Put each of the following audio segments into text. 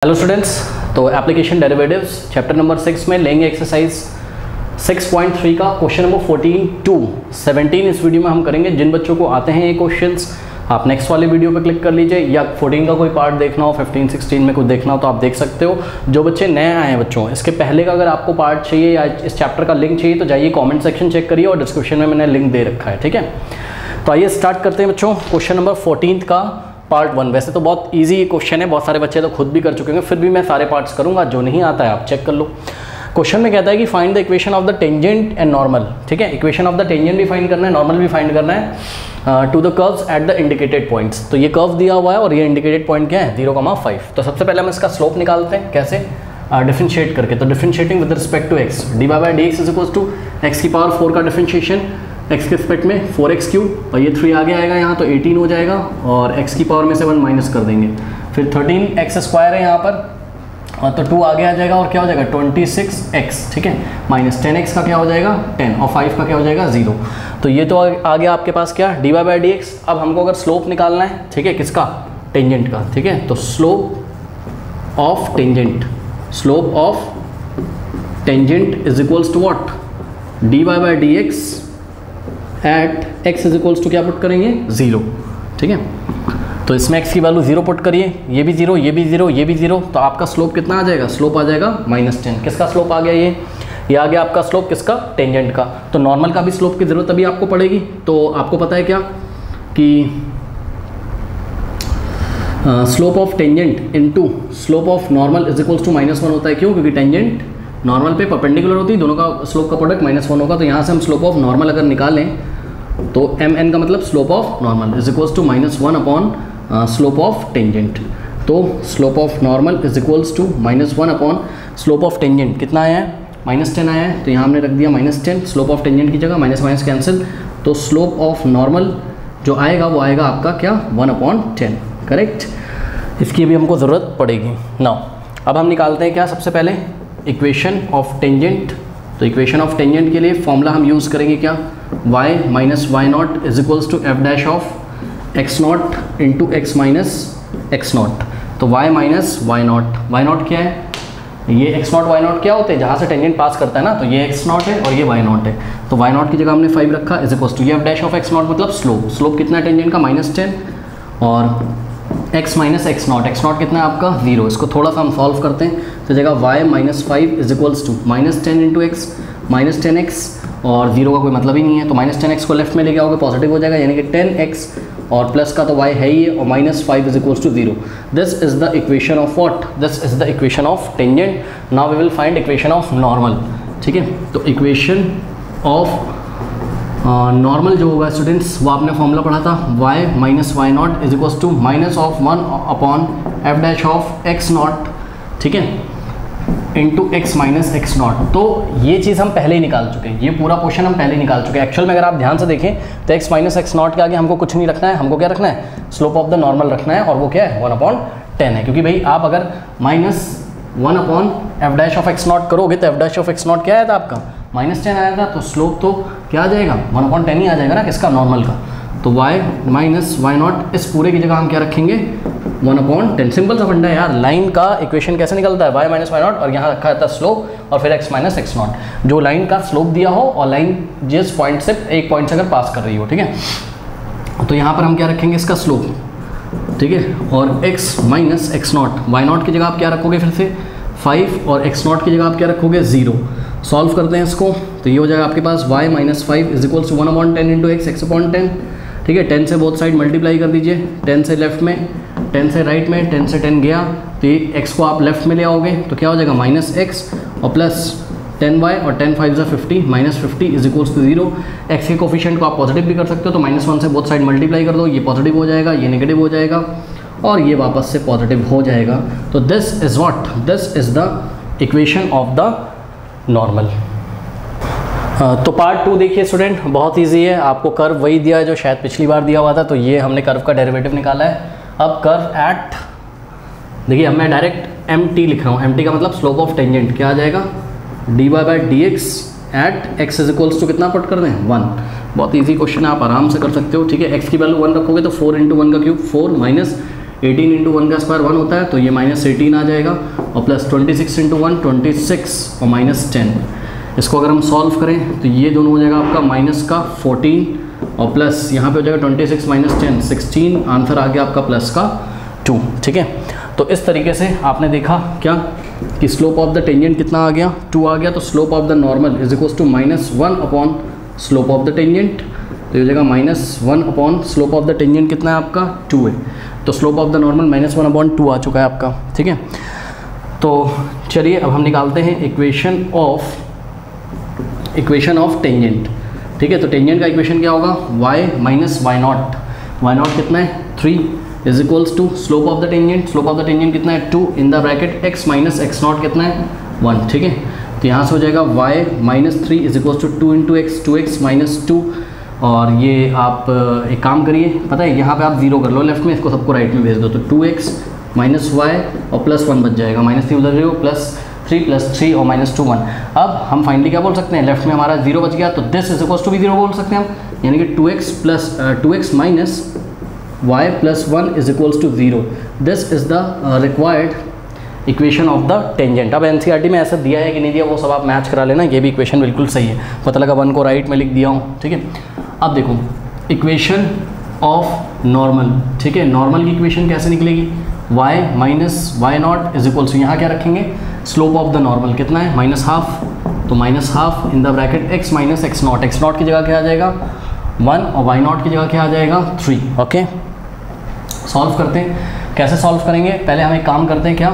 Hello students, तो application derivatives chapter number 6 में लेंगे एक्सरसाइज 6.3 का क्वेश्चन नंबर 14 to 17 इस वीडियो में हम करेंगे। जिन बच्चों को आते हैं ये क्वेश्चंस आप नेक्स्ट वाले वीडियो पे क्लिक कर लीजिए, या 14 का कोई पार्ट देखना हो, 15, 16 में कुछ देखना हो तो आप देख सकते हो। जो बच्चे नए आए हैं बच्चों, इसके पहले का अगर आपको पार्ट चाहिए या इस चैप्टर का लिंक चाहिए तो जाइए कॉमेंट सेक्शन चेक करिए और डिस्क्रिप्शन में मैंने लिंक दे रखा है, ठीक है। तो आइए स्टार्ट करते हैं बच्चों क्वेश्चन नंबर 14 का पार्ट 1। वैसे तो बहुत इजी क्वेश्चन है, बहुत सारे बच्चे तो खुद भी कर चुके हैं, फिर भी मैं सारे पार्ट्स करूंगा, जो नहीं आता है आप चेक कर लो। क्वेश्चन में कहता है कि find the equation of the tangent and normal, ठीक है। इक्वेशन ऑफ द टेंजेंट भी फाइंड करना है, नॉर्मल भी फाइंड करना है to the curves at the indicated points. तो ये कर्व दिया हुआ है और ये इंडिकेटेड पॉइंट क्या है 0,5। तो सबसे पहले हम इसका स्लोप निकालते हैं, कैसे डिफरेंशिएट करके। तो differentiating with respect to x, d by d x is equal to x की पावर 4 का डिफरेंशिएशन x के रिस्पेक्ट में 4x क्यूब, और ये 3 आगे आएगा यहाँ तो 18 हो जाएगा, और x की पावर में से 1 माइनस कर देंगे, फिर 13x स्क्वायर है यहाँ पर, और तो 2 आगे आ जाएगा और क्या हो जाएगा 26x, ठीक है, माइनस 10x का क्या हो जाएगा 10, और 5 का क्या हो जाएगा 0। तो ये तो आ गया आपके पास क्या डी बाई डी एक्स। अब हमको अगर स्लोप निकालना है, ठीक है, किसका टेंजेंट का, ठीक है। तो slope of tangent, slope of tangent is equals to what d by d x at x is equals to क्या पुट करेंगे 0, ठीक है। तो इसमें x की वैल्यू 0 पुट करिए, ये भी 0, ये भी 0, ये भी 0, तो आपका स्लोप कितना आ जाएगा, स्लोप आ जाएगा -10। किसका स्लोप आ गया ये आ गया आपका स्लोप किसका टेंजेंट का। तो नॉर्मल का भी स्लोप की ज़रूरत अभी आपको पड़ेगी। तो आपको पता है क्या कि slope of tangent into slope of normal is equals to -1 होता है। क्यों? क्योंकि टेंजेंट नॉर्मल पे परपेंडिकुलर होती है, दोनों का स्लोप का प्रोडक्ट -1 होगा। तो यहाँ से हम स्लोप ऑफ नॉर्मल अगर निकालें तो mn का मतलब slope of normal is equals to -1 upon slope of tangent. तो slope of normal is equals to -1 upon slope of tangent कितना आया है -10 आया है, तो यहाँ हमने रख दिया -10 स्लोप ऑफ टेंजेंट की जगह, माइनस माइनस कैंसिल। तो स्लोप ऑफ नॉर्मल जो आएगा वो आएगा आपका क्या 1/10, करेक्ट। इसकी भी हमको ज़रूरत पड़ेगी। नाउ अब हम निकालते हैं क्या सबसे पहले इक्वेशन ऑफ टेंजेंट। तो इक्वेशन ऑफ टेंजेंट के लिए फॉर्मूला हम यूज़ करेंगे क्या, y minus y not is equals to f dash of x not into x minus x not. तो y माइनस वाई नॉट क्या है, ये एक्स नॉट वाई नॉट क्या होते हैं, जहाँ से टेंजेंट पास करता है ना, तो ये एक्स नॉट है और ये वाई नॉट है। तो वाई नॉट की जगह हमने 5 रखा इज इक्वल्स टू ये F dash of x not मतलब स्लोप कितना है टेंजेंट का -10, और x माइनस एक्स नॉट कितना है आपका 0। इसको थोड़ा सा हम सॉल्व करते हैं तो जगह y minus 5 is equals to -10 into x minus 10x, और 0 का कोई मतलब ही नहीं है, तो -10x को लेफ्ट में लेके आओगे पॉजिटिव हो जाएगा, यानी कि 10x, और प्लस का तो y है ही है, और -5 is equals to 0। This is the equation of what, this is the equation of tangent. Now we will find equation of normal, ठीक है। तो इक्वेशन ऑफ नॉर्मल जो होगा स्टूडेंट्स, वो आपने फॉर्मूला पढ़ा था y minus y not is equals to -1 upon f dash of x not, ठीक है, into x minus x not. तो ये चीज़ हम पहले ही निकाल चुके हैं, ये पूरा क्वेश्चन हम पहले ही निकाल चुके हैं। एक्चुअल में अगर आप ध्यान से देखें तो एक्स माइनस एक्स नॉट के आगे हमको कुछ नहीं रखना है, हमको क्या रखना है स्लोप ऑफ द नॉर्मल रखना है, और वो क्या है 1/10 है। क्योंकि भाई आप अगर -1 upon f dash of x not करोगे तो F dash of x not क्या आया था आपका -10 आया था, तो स्लोप तो क्या आ जाएगा 1/10 ही आ जाएगा ना किसका नॉर्मल का। तो y माइनस वाई नॉट इस पूरे की जगह हम क्या रखेंगे 1/10। सिंपल सा फंडा है यार, लाइन का इक्वेशन कैसे निकलता है y माइनस वाई नॉट, और यहाँ रखा था स्लोप और फिर x माइनस एक्स नॉट। जो लाइन का स्लोप दिया हो और लाइन जिस पॉइंट से एक पॉइंट से अगर पास कर रही हो, ठीक है। तो यहाँ पर हम क्या रखेंगे इसका स्लोप, ठीक है, और x minus x not, y not की जगह आप क्या रखोगे फिर से 5, और एक्स नॉट की जगह आप क्या रखोगे 0। सॉल्व करते हैं इसको, तो ये हो जाएगा आपके पास y minus 5 is equals to 1/10 into x upon 10, ठीक है। 10 से बोथ साइड मल्टीप्लाई कर दीजिए, 10 से लेफ्ट में, 10 से राइट में, 10 से 10 गया, तो ये x को आप लेफ्ट में ले आओगे तो क्या हो जाएगा -x और प्लस 10y, और 10 5 ज़ा 50, -50 इज इक्वल्स टू 0। x के कोफिशिएंट को आप पॉजिटिव भी कर सकते हो, तो -1 से बोथ साइड मल्टीप्लाई कर दो, ये पॉजिटिव हो जाएगा, ये नेगेटिव हो जाएगा, और ये वापस से पॉजिटिव हो जाएगा। तो this is what, this is the equation of the normal. तो पार्ट 2 देखिए स्टूडेंट, बहुत इजी है। आपको कर्व वही दिया है जो शायद पिछली बार दिया हुआ था, तो ये हमने कर्व का डेरिवेटिव निकाला है। अब कर्व एट, देखिए अब मैं डायरेक्ट mt लिख रहा हूँ, mt का मतलब स्लोप ऑफ टेंजेंट क्या आ जाएगा d by d x at x is equals to कितना पुट कर दें 1। बहुत इजी क्वेश्चन है, आप आराम से कर सकते हो, ठीक है। x की वैल्यू 1 रखोगे तो 4 × 1 का क्यूब 4 माइनस 18 इंटू 1 का स्क्वायर 1 होता है, तो ये -18 आ जाएगा, और प्लस 26 इंटू 1 26 और -10। इसको अगर हम सॉल्व करें तो ये दोनों हो जाएगा आपका माइनस का 14 और प्लस यहाँ पे हो जाएगा 26 - 10 16, आंसर आ गया आपका प्लस का 2। ठीक है, तो इस तरीके से आपने देखा क्या कि स्लोप ऑफ द टेंजेंट कितना आ गया, 2 आ गया। तो slope of the normal is equals to -1 upon slope of the tangent, तो ये हो जाएगा -1 upon slope of the tangent कितना है आपका 2 है, तो slope of the normal -1 upon 2 आ चुका है आपका। ठीक है, तो चलिए अब हम निकालते हैं इक्वेशन ऑफ टेंजेंट। ठीक है, तो टेंजेंट का इक्वेशन क्या होगा, y माइनस y0 कितना है 3 is equals to slope of the tangent, slope of the tangent कितना है 2 in the bracket x minus x0 कितना है 1। ठीक है, तो यहाँ से हो जाएगा y minus 3 is equals to 2 into x, 2x minus 2, और ये आप एक काम करिए, पता है यहाँ पे आप 0 कर लो लेफ्ट में, इसको सबको राइट में भेज दो, तो 2x माइनस y और प्लस 1 बच जाएगा, -3 उधर 0 प्लस 3 और -2 1। अब हम फाइनली क्या बोल सकते हैं, लेफ्ट में हमारा 0 बच गया, तो दिस इज इक्वल्स टू भी 0 बोल सकते हैं हम, यानी कि 2x minus y plus 1 is equals to 0। This is the required equation of the tangent. अब एनसीईआरटी में ऐसा दिया है कि नहीं दिया वो सब आप मैच करा लेना, ये भी इक्वेशन बिल्कुल सही है, पता लगा 1 को राइट में लिख दिया हूँ। ठीक है, अब देखो इक्वेशन ऑफ नॉर्मल। ठीक है, नॉर्मल की इक्वेशन कैसे निकलेगी, y minus y0 is equals to, यहाँ क्या रखेंगे, स्लोप ऑफ द नॉर्मल कितना है -12, तो -12 इन the bracket x minus x0, x0 की जगह क्या आ जाएगा 1 और y0 की जगह क्या आ जाएगा 3। ओके, सॉल्व करते हैं, कैसे सॉल्व करेंगे, पहले हम एक काम करते हैं क्या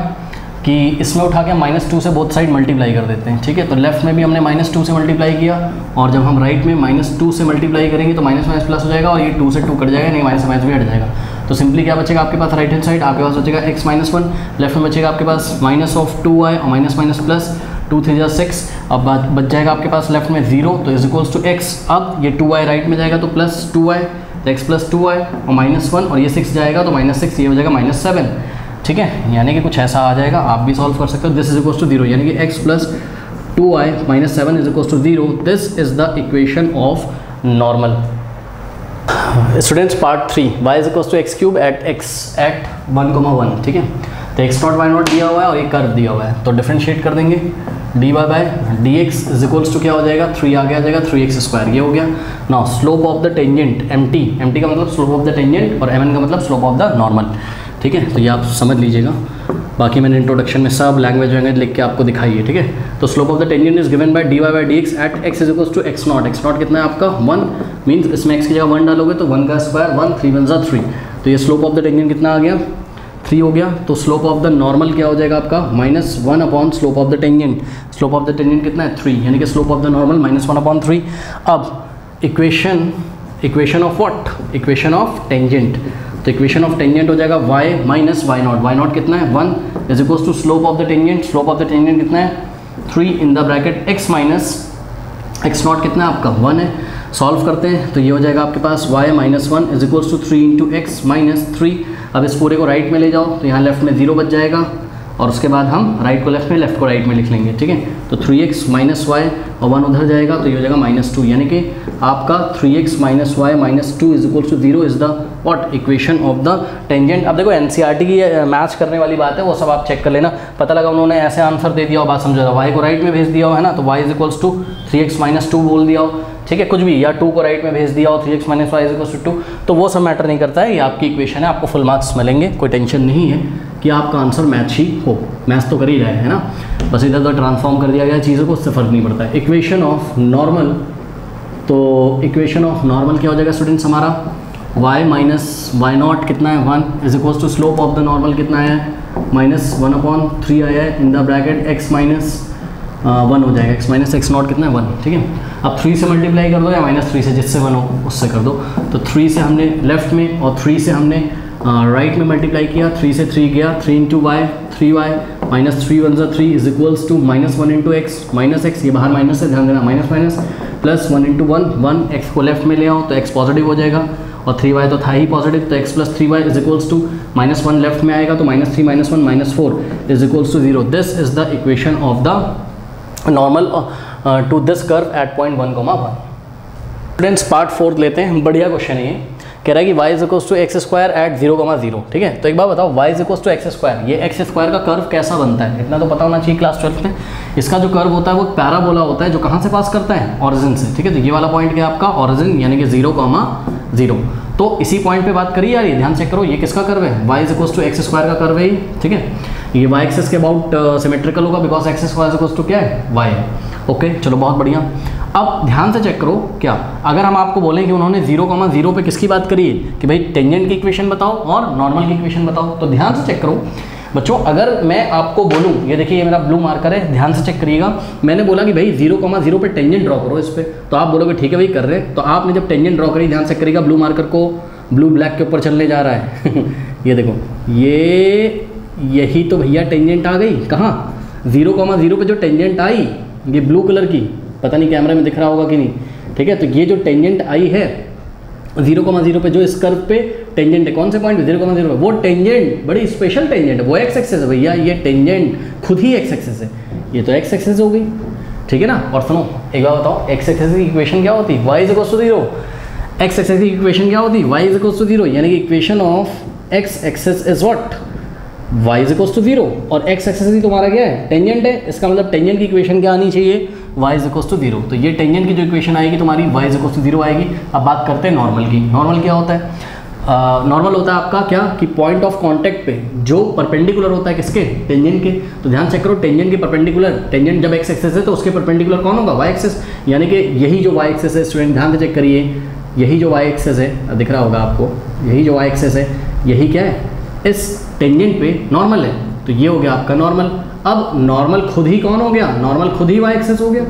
कि इसमें उठा के -2 से बोथ साइड मल्टीप्लाई कर देते हैं। ठीक है, तो लेफ्ट में भी हमने -2 से मल्टीप्लाई किया, और जब हम राइट में -2 से मल्टीप्लाई करेंगे तो माइनस माइनस प्लस हो जाएगा, और ये 2 से 2 कट जाएगा, नहीं माइनस माइनस भी हट जाएगा, तो सिंपली क्या बचेगा आपके पास, राइट हैंड साइड आपके पास बचेगा x माइनस 1, लेफ्ट में बचेगा आपके पास माइनस ऑफ 2y और माइनस माइनस प्लस 2 3 जा 6, अब बच जाएगा आपके पास लेफ्ट में 0, तो इज इक्वल्स टू x, अब ये 2y राइट में जाएगा तो प्लस 2y, तो x प्लस 2y और -1, और ये 6 जाएगा तो -6, ये हो जाएगा -7। ठीक है, यानी कि कुछ ऐसा आ जाएगा, आप भी सॉल्व कर सकते हो, दिस इज इक्वल्स टू 0, यानी कि x plus 2y -7 is equals to 0, this is the equation of normal. Students part 3, y is equals to x cube at 1,1। ठीक है, तो x0 y0 दिया हुआ है और ये कर्व दिया हुआ है, तो डिफरेंशिएट कर देंगे, dy by dx is equals to क्या हो जाएगा 3 आ जाएगा 3x स्क्वायर, ये हो गया। Now slope of the tangent mt का मतलब स्लोप ऑफ द टेंजेंट और mn का मतलब स्लोप ऑफ द नॉर्मल। ठीक है, तो ये आप समझ लीजिएगा, बाकी मैंने इंट्रोडक्शन में सब लैंग्वेज लिख के आपको दिखाई है। ठीक है, तो slope of the tangent is given by dy by dx at x is equals to x0, x0 कितना है आपका 1, मीन्स इसमें x की जगह 1 डालोगे तो 1 का स्क्वायर 1, 3 1 3, तो ये स्लोप ऑफ द टेंजेंट कितना आ गया 3 हो गया। तो स्लोप ऑफ द नॉर्मल क्या हो जाएगा आपका -1 upon slope of the tangent, slope of the tangent कितना है 3, यानी कि slope of the normal -1 upon 3। अब equation of what, equation of tangent, तो इक्वेशन ऑफ टेंजेंट हो जाएगा y माइनस y0, y0 कितना है 1 is equals to slope of the tangent, slope of the tangent कितना है 3 in the bracket x minus x0 कितना है आपका 1 है। सॉल्व करते हैं तो ये हो जाएगा आपके पास y minus 1 is equals to 3 into x minus 3। अब इस पूरे को राइट में ले जाओ तो यहाँ लेफ्ट में 0 बच जाएगा, और उसके बाद हम राइट को लेफ्ट में, लेफ्ट को राइट में लिख लेंगे। ठीक है, तो 3x माइनस y और 1 उधर जाएगा तो ये हो जाएगा -2, यानी कि आपका 3x minus y minus 2 is equals to 0 is the what equation of the tangent. अब देखो एनसीईआरटी की मैच करने वाली बात है, वो सब आप चेक कर लेना, पता लगा उन्होंने ऐसे आंसर दे दिया हो, बात समझा, y को राइट में भेज दिया हो है ना, तो y is equals to 3x minus 2 बोल दिया हो। ठीक है, कुछ भी, या 2 को राइट में भेज दिया हो 3x minus y is equals to 2, तो वो सब मैटर नहीं करता है, ये आपकी इक्वेशन है, आपको फुल मार्क्स मिलेंगे, कोई टेंशन नहीं है कि आपका आंसर मैच ही हो, मैच तो कर ही रहे है ना, बस इधर उधर ट्रांसफॉर्म कर दिया गया चीज़ों को, उससे फ़र्क नहीं पड़ता है। इक्वेशन ऑफ नॉर्मल, तो इक्वेशन ऑफ नॉर्मल क्या हो जाएगा स्टूडेंट्स हमारा y माइनस y0 कितना है 1 is equals to slope of the normal कितना है -1 अपॉन 3 आया है in the bracket x minus 1 हो जाएगा, x माइनस x0 कितना है 1। ठीक है, अब 3 से मल्टीप्लाई कर दो या -3 से, जिससे 1 हो उससे कर दो, तो 3 से हमने लेफ्ट में और 3 से हमने राइट में मल्टीप्लाई किया, 3 से 3 गया, 3 into y 3y minus 3 1 3 is equals to -1 into x minus x, ये बाहर माइनस से ध्यान देना, minus minus plus 1 into 1 x को लेफ्ट में ले आओ तो x पॉजिटिव हो जाएगा, और 3y तो था ही पॉजिटिव, तो x plus 3y is equals to -1 left में आएगा तो -3 -1 -4 is equals to 0। This is the equation of the normal to this curve at point 1, 1। Students part 4 लेते हैं, बढ़िया क्वेश्चन है ये, कह रहा है कि y is equals to x square at 0,0, ठीक है। तो एक बार बताओ y is equals to x square, ये एक्स स्क्वायर का कर्व कैसा बनता है, इतना तो पता होना चाहिए क्लास 12 में। इसका जो कर्व होता है वो पैराबोला होता है, जो कहाँ से पास करता है, ओरिजिन से, ठीक है। तो ये वाला पॉइंट क्या है आपका, ओरिजिन, यानी कि 0,0। तो इसी पॉइंट पे बात करिए यार, ये ध्यान चेक करो, ये किसका कर्व है, y is equals to x square का कर्व है, ठीक है। ये y एक्सिस के अबाउट सिमेट्रिकल होगा, because x square is equals to क्या है, y है। ओके, चलो बहुत बढ़िया। अब ध्यान से चेक करो, क्या अगर हम आपको बोलें कि उन्होंने 0,0 पे किसकी बात करी है कि भाई टेंजेंट की इक्वेशन बताओ और नॉर्मल की इक्वेशन बताओ, तो ध्यान से चेक करो बच्चों। अगर मैं आपको बोलूं, ये देखिए ये मेरा ब्लू मार्कर है, ध्यान से चेक करिएगा, मैंने बोला कि भाई 0,0 पे टेंजेंट ड्रॉ करो इस पे, तो आप बोलोगे ठीक है भाई कर रहे। तो आपने जब टेंजेंट ड्रॉ करी, ध्यान से करिएगा, ब्लू मार्कर को ब्लू ब्लैक के ऊपर चलने जा रहा है ये देखो, यही तो भैया टेंजेंट आ गई, कहाँ 0,0 पे जो टेंजेंट आई, ये ब्लू कलर की, पता नहीं कैमरा में दिख रहा होगा कि नहीं, ठीक है। तो ये जो टेंजेंट आई है 0,0 पे, जो इस कर्व पे टेंजेंट है, कौन से पॉइंट पे 0,0 पे, वो टेंजेंट बड़ी स्पेशल टेंजेंट है, वो एक्स एक्सिस है भैया, ये टेंजेंट खुद ही एक्स एक्सिस है, ये तो एक्स एक्सिस हो गई, ठीक है ना। और सुनो एक बार बताओ, एक्स एक्सिस की इक्वेशन क्या होती, y is equals to 0। X axis की इक्वेशन क्या होती, y इज इक्वल्स टू 0, यानी कि equation of x axis is what, y is equals to 0। और एक्स एक्सिस ही तुम्हारा क्या है, टेंजेंट है, इसका मतलब टेंजेंट की इक्वेशन क्या आनी चाहिए, y इज इक्वल्स टू 0। तो ये टेंजेंट की जो इक्वेशन आएगी तुम्हारी, y इज इक्वल्स टू 0 आएगी। अब बात करते हैं नॉर्मल की। नॉर्मल क्या होता है, नॉर्मल होता है आपका क्या कि पॉइंट ऑफ कांटेक्ट पे जो परपेंडिकुलर होता है किसके, टेंजेंट के। तो ध्यान चेक करो, टेंजेंट के परपेंडिकुलर, टेंजेंट जब एक्स एक्सिस है तो उसके परपेंडिकुलर कौन होगा, y एक्सिस, यानी कि यही जो y एक्सिस है, स्टूडेंट ध्यान से चेक करिए, यही जो y एक्सिस है, दिख रहा होगा आपको, यही जो y एक्सिस है, यही क्या है, इस टेंजेंट पे नॉर्मल है, तो ये हो गया आपका नॉर्मल। अब नॉर्मल खुद ही कौन हो गया, नॉर्मल खुद ही y एक्सिस हो गया,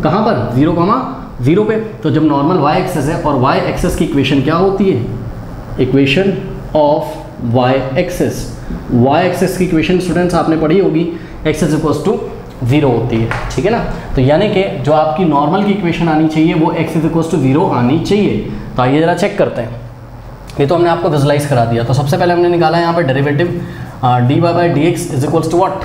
कहाँ पर 0,0 पे। तो जब नॉर्मल y एक्सिस है और y एक्सिस की इक्वेशन क्या होती है, equation of y axis, y axis की इक्वेशन स्टूडेंट्स आपने पढ़ी होगी, x इज इक्वल्स टू 0 होती है, ठीक है ना। तो यानी कि जो आपकी नॉर्मल की इक्वेशन आनी चाहिए वो x इज इक्वल्स टू 0 आनी चाहिए। तो आइए जरा चेक करते हैं, ये तो हमने आपको विजुलाइज करा दिया। तो सबसे पहले हमने निकाला यहाँ पर derivative dy by d x is equals to what,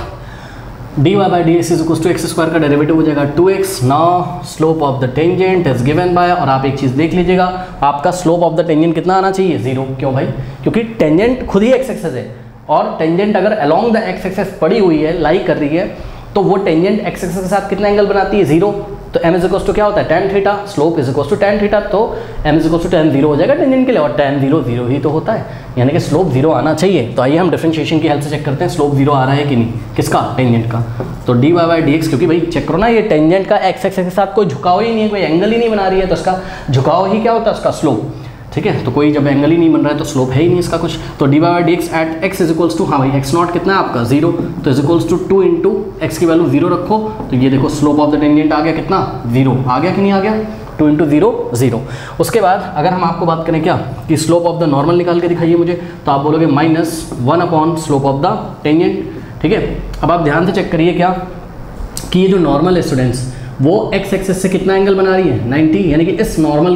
dy by d x is equals to x square का डेरिवेटिव हो जाएगा 2x। Now slope of the tangent is given by, और आप एक चीज़ देख लीजिएगा, आपका स्लोप ऑफ द टेंजेंट कितना आना चाहिए, 0। क्यों भाई, क्योंकि टेंजेंट खुद ही एक्स एक्सिस है, और टेंजेंट अगर अलोंग द एक्स एक्सिस पड़ी हुई है, लाई कर रही है, तो वो टेंजेंट एक्स एक्सिस के साथ कितना एंगल बनाती है, 0। तो m इज इक्वल्स टू क्या होता है, tan theta, slope is equals to tan theta, तो m is equals to tan 0 हो जाएगा टेंजेंट के लिए, और tan 0 0 ही तो होता है, यानी कि स्लोप 0 आना चाहिए। तो आइए हम डिफरेंशिएशन की हेल्प से चेक करते हैं स्लोप 0 आ रहा है कि नहीं, किसका, टेंजेंट का। तो dy बाई डी एक्स, क्योंकि भाई चेक करो ना, ये टेंजेंट का एक्स एक्सिस के साथ कोई झुकाव ही नहीं है, कोई एंगल ही नहीं बना रही है, तो इसका झुकाव ही क्या होता है, उसका स्लोप, ठीक है। तो कोई जब एंगल ही नहीं बन रहा है तो स्लोप है ही नहीं इसका कुछ। तो dy by d x at x is equals to, हाँ भाई x नॉट कितना है आपका 0, तो is equals to 2 into x की वैल्यू 0 रखो, तो ये देखो स्लोप ऑफ द टेंजेंट आ गया कितना, 0 आ गया कि नहीं आ गया, 2 इंटू 0 0। उसके बाद अगर हम आपको बात करें क्या कि स्लोप ऑफ द नॉर्मल निकाल के दिखाइए मुझे, तो आप बोलोगे -1 upon slope of the tangent, ठीक है। अब आप ध्यान से चेक करिए क्या कि ये जो नॉर्मल है स्टूडेंट्स, वो एक्स एक्सिस से कितना एंगल बना रही है, 90, यानी कि इस नॉर्मल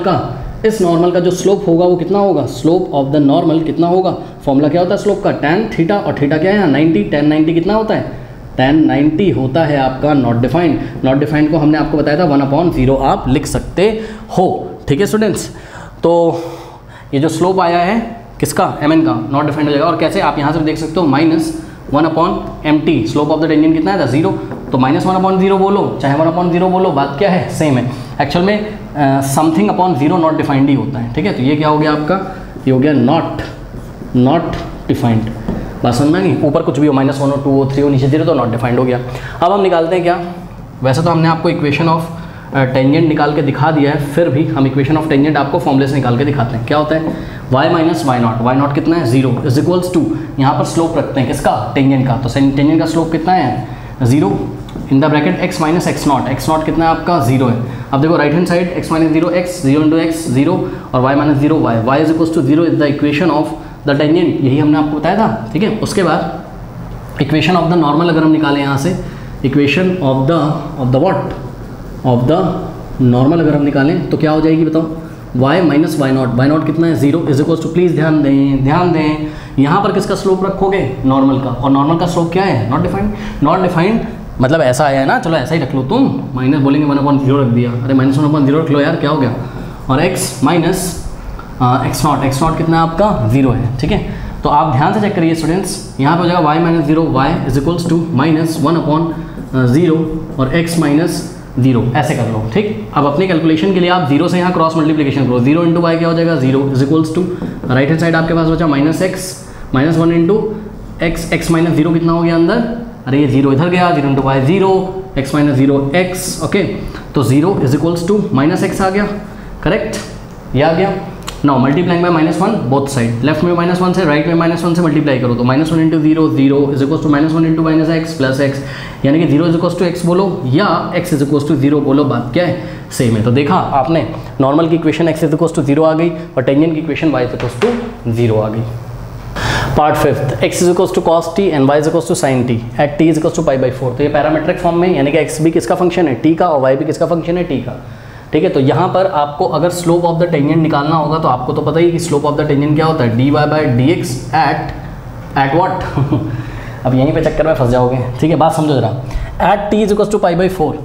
का जो स्लोप होगा वो कितना होगा, स्लोप ऑफ द नॉर्मल कितना होगा, फॉर्मूला क्या होता है स्लोप का, tan थीटा, और थीटा क्या है 90, tan 90 कितना होता है, tan 90 होता है आपका नॉट डिफाइंड। नॉट डिफाइंड को हमने आपको बताया था 1/0 आप लिख सकते हो, ठीक है स्टूडेंट्स। तो ये जो स्लोप आया है किसका, mn का, नॉट डिफाइंड हो जाएगा। और कैसे, आप यहाँ से देख सकते हो, -1/mt, slope of the tangent कितना है, 0। तो -1/0 बोलो चाहे 1/0 बोलो, बात क्या है, सेम है। एक्चुअल में समथिंग अपॉन 0 नॉट डिफाइंड ही होता है, ठीक है। तो ये क्या हो गया आपका, ये हो गया नॉट डिफाइंड, बात समझ में नहीं, ऊपर कुछ भी हो, -1 हो, 2 हो, 3 हो, नीचे 0, तो नॉट डिफाइंड हो गया। अब हम निकालते हैं क्या, वैसे तो हमने आपको इक्वेशन ऑफ टेंजेंट निकाल के दिखा दिया है, फिर भी हम इक्वेशन ऑफ टेंजेंट आपको फॉर्मूले से निकाल के दिखाते हैं। क्या होता है, y माइनस y नॉट कितना है, 0 इज इक्वल्स टू, यहाँ पर स्लोप रखते हैं किसका, टेंजेंट का, तो टेंजेंट का स्लोप कितना है, 0 in the bracket x minus x not कितना है आपका, 0 है। अब देखो right hand side x minus 0 x, 0 into x 0, और y minus 0 y is equals to 0 is the equation of the tangent, यही हमने आपको बताया था, ठीक है। उसके बाद इक्वेशन ऑफ द नॉर्मल अगर हम निकालें यहाँ से, इक्वेशन ऑफ द नॉर्मल अगर हम निकालें तो क्या हो जाएगी बताओ, y माइनस y नॉट कितना है, 0 इज इक्वल्स टू, प्लीज़ ध्यान दें यहाँ पर किसका स्लोप रखोगे, नॉर्मल का, और नॉर्मल का स्लोप क्या है, नॉट डिफाइंड मतलब ऐसा आया है ना, चलो ऐसा ही रख लो तुम, माइनस बोलेंगे 1/0 रख दिया, अरे -1/0 रख लो यार, क्या हो गया, और x माइनस एक्स नॉट कितना है आपका 0 है, ठीक है। तो आप ध्यान से चेक करिए स्टूडेंट्स, यहाँ पे हो जाएगा y minus 0 y is equals to minus 1/0 और x माइनस 0, ऐसे कर लो, ठीक। अब अपने कैलकुलेशन के लिए आप 0 से यहाँ क्रॉस मल्टीप्लिकेशन करो, 0 इंटू वाई क्या हो जाएगा 0 is equals to right hand side आपके पास बचा minus x minus 1 into x, x minus 0 कितना हो गया अंदर, अरे ये 0 इधर गया, 0 into y 0, x minus 0 x, okay. तो 0 is equals to minus x आ गया, करेक्ट, ये आ गया। Now multiplying by -1 both side, left में -1 से राइट में -1 से मल्टीप्लाई करो तो -1 into 0 0 is equals to -1 into minus x plus x, यानी कि 0 इज इक्वल्स टू एक्स बोलो या x इज इक्वल्स टू 0 बोलो, बात क्या है, सेम है। तो देखा आपने, नॉर्मल की equation x is equals to 0 आ गई और टेंजेंट की equation y is equals to 0 आ गई। Part fifth, x is equals to cos t and y is equals to sin t at t is equals to π/4। तो ये parametric form में, यानी कि x भी किसका फंक्शन है, t का, और y भी किसका फंक्शन है, t का, ठीक है। तो यहाँ पर आपको अगर स्लोप ऑफ द टेंजेंट निकालना होगा तो आपको तो पता ही कि स्लोप ऑफ द टेंजेंट क्या होता है, dy/dx एट व्हाट अब यहीं पे चक्कर में फंस जाओगे, ठीक है, बात समझो जरा। At t is equals to π/4,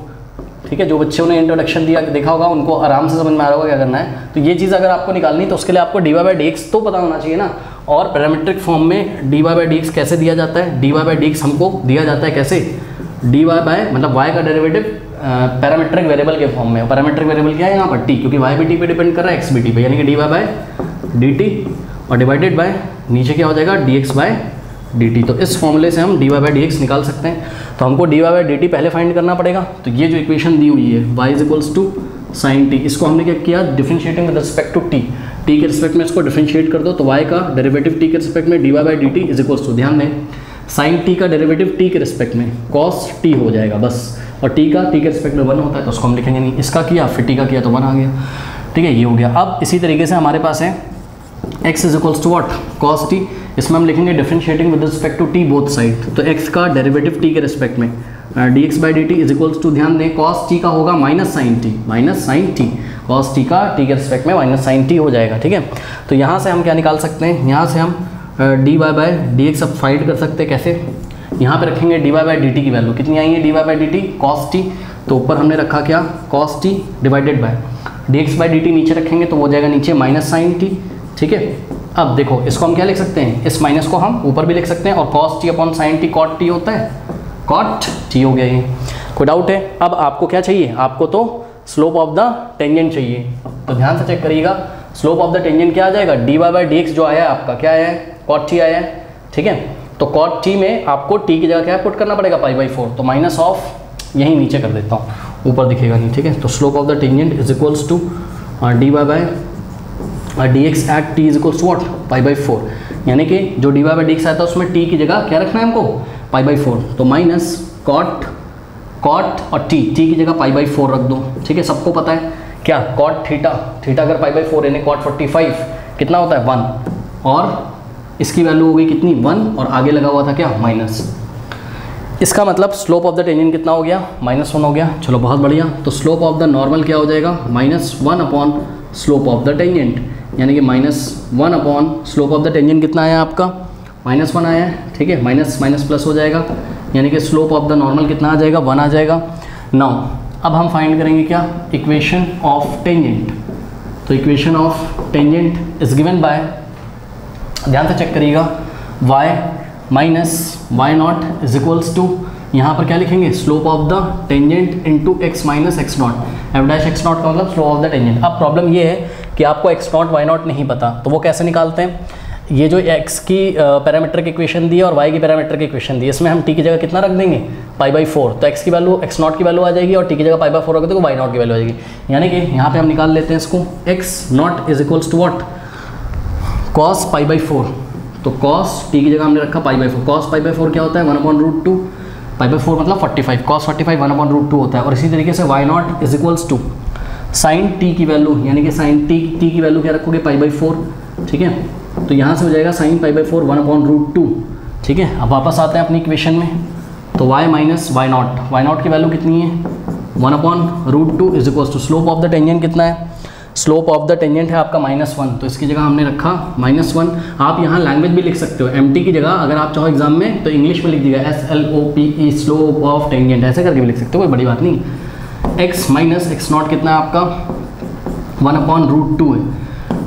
ठीक है। जो बच्चों ने इंट्रोडक्शन दिया देखा होगा उनको आराम से समझ में आ रहा होगा क्या करना है। तो ये चीज़ अगर आपको निकालनी तो उसके लिए आपको dy/dx तो पता होना चाहिए ना। और पैरामीट्रिक फॉर्म में dy/dx कैसे दिया जाता है, dy/dx हमको दिया जाता है कैसे, dy बाय मतलब y का डेरिवेटिव पैरामीट्रिक वेरिएबल के फॉर्म में। पैरामीट्रिक वेरिएबल क्या है यहाँ पर t, क्योंकि y भी t पे डिपेंड कर रहा है, x भी t पे, यानी कि dy/dt और डिवाइडेड बाय नीचे क्या हो जाएगा dx/dt। तो इस फॉर्मूले से हम dy/dx निकाल सकते हैं। तो हमको dy/dt पहले फाइंड करना पड़ेगा। तो ये जो इक्वेशन दी हुई है y is equals to sine t, इसको हमने क्या किया, differentiating with respect to t के रिस्पेक्ट में इसको डिफरेंशिएट कर दो। तो y का डेरिवेटिव t के रिस्पेक्ट में dy/dt इज इक्वल्स टू, ध्यान दें, साइन t का डेरिवेटिव t के रिस्पेक्ट में cos t हो जाएगा बस, और t के रिस्पेक्ट में 1 होता है तो उसको हम लिखेंगे नहीं। इसका किया फिर t का किया तो 1 आ गया, ठीक है, ये हो गया। अब इसी तरीके से हमारे पास है x is equals to what, cos t, इसमें हम लिखेंगे differentiating with respect to t both side. तो x का डेरिवेटिव t के रिस्पेक्ट में dx/dt इज इक्वल्स टू, ध्यान दें, cos t का होगा minus sine t, cos t का t के रिस्पेक्ट में माइनस साइन t हो जाएगा, ठीक है। तो यहाँ से हम क्या निकाल सकते हैं, यहाँ से हम dy/dx अब फाइंड कर सकते हैं कैसे, यहाँ पे रखेंगे dy/dt की वैल्यू कितनी आई है, dy/dt cos t, तो ऊपर हमने रखा क्या cos t divided by dx/dt, नीचे रखेंगे तो वो जाएगा नीचे माइनस साइन t, ठीक है। अब देखो इसको हम क्या लिख सकते हैं, इस माइनस को हम ऊपर भी लिख सकते हैं, और cos t upon sine t cot t होता है, cot t हो गया ये। कोई डाउट है? अब आपको क्या चाहिए, आपको तो स्लोप ऑफ द टेंजेंट चाहिए। तो ध्यान से चेक करिएगा, स्लोप ऑफ द टेंजेंट क्या आ जाएगा, dy/dx जो आया है आपका क्या आया है, cot t आया है, ठीक है। तो cot t में आपको t की जगह क्या पुट करना पड़ेगा, π/4, तो माइनस ऑफ यहीं नीचे कर देता हूँ, ऊपर दिखेगा नहीं, ठीक है। तो slope of the tangent is equals to dy/dx at t is equals to what, π/4, यानी कि जो dy/dx आता है उसमें t की जगह क्या रखना है हमको, π/4, तो माइनस cot और t की जगह π/4 रख दो, ठीक है। सबको पता है क्या, cot थीटा अगर π/4 यानी cot 45 कितना होता है 1, और इसकी वैल्यू हो गई कितनी 1, और आगे लगा हुआ था क्या माइनस। इसका मतलब स्लोप ऑफ द टेंजेंट कितना हो गया, -1 हो गया। चलो बहुत बढ़िया। तो स्लोप ऑफ द नॉर्मल क्या हो जाएगा, -1 upon slope of the tangent, यानी कि -1 upon slope of the tangent कितना आया आपका, -1 आया है, ठीक है। माइनस माइनस प्लस हो जाएगा, यानी कि स्लोप ऑफ द नॉर्मल कितना आ जाएगा, 1 आ जाएगा। नाउ अब हम फाइंड करेंगे क्या, इक्वेशन ऑफ टेंजेंट। तो equation of tangent is given by, ध्यान से चेक करिएगा, y minus y0 is equals to, यहाँ पर क्या लिखेंगे, slope of the tangent into x minus x0, f' x0 का मतलब स्लोप ऑफ द टेंजेंट। अब प्रॉब्लम ये है कि आपको x0 y0 नहीं पता, तो वो कैसे निकालते हैं, ये जो x की पैरामीट्रिक इक्वेशन दी है और y की पैरामीट्रिक इक्वेशन दी है, इसमें हम t की जगह कितना रख देंगे, π/4, तो x की वैल्यू x0 की वैल्यू आ जाएगी और t की जगह π/4 रख देंगे, y0 की वैल्यू आ जाएगी। यानी कि यहाँ पे हम निकाल लेते हैं इसको, x0 is equals to what, cos π/4, तो cos t की जगह हमने रखा π/4, cos π/4 क्या होता है 1/√2, π/4 मतलब 45, cos 45 1/√2 होता है। और इसी तरीके से y0 is equals to sine t की वैल्यू, यानी कि साइन t की वैल्यू क्या रखोगे π/4, ठीक है। तो यहाँ से हो जाएगा साइन π/4 1/√2, ठीक है। अब वापस आते हैं अपनी इक्वेशन में, तो y माइनस y0 की वैल्यू कितनी है 1/√2 is equals to, slope of the tangent कितना है, स्लोप ऑफ द टेंजेंट है आपका -1, तो इसकी जगह हमने रखा -1। आप यहाँ लैंग्वेज भी लिख सकते हो, MT की जगह अगर आप चाहो एग्जाम में तो इंग्लिश में लिख दीजिएगा SLOPE, स्लोप ऑफ टेंजेंट, ऐसे करके भी लिख सकते हो, कोई बड़ी बात नहीं। x माइनस x0 कितना है आपका 1/√2 है।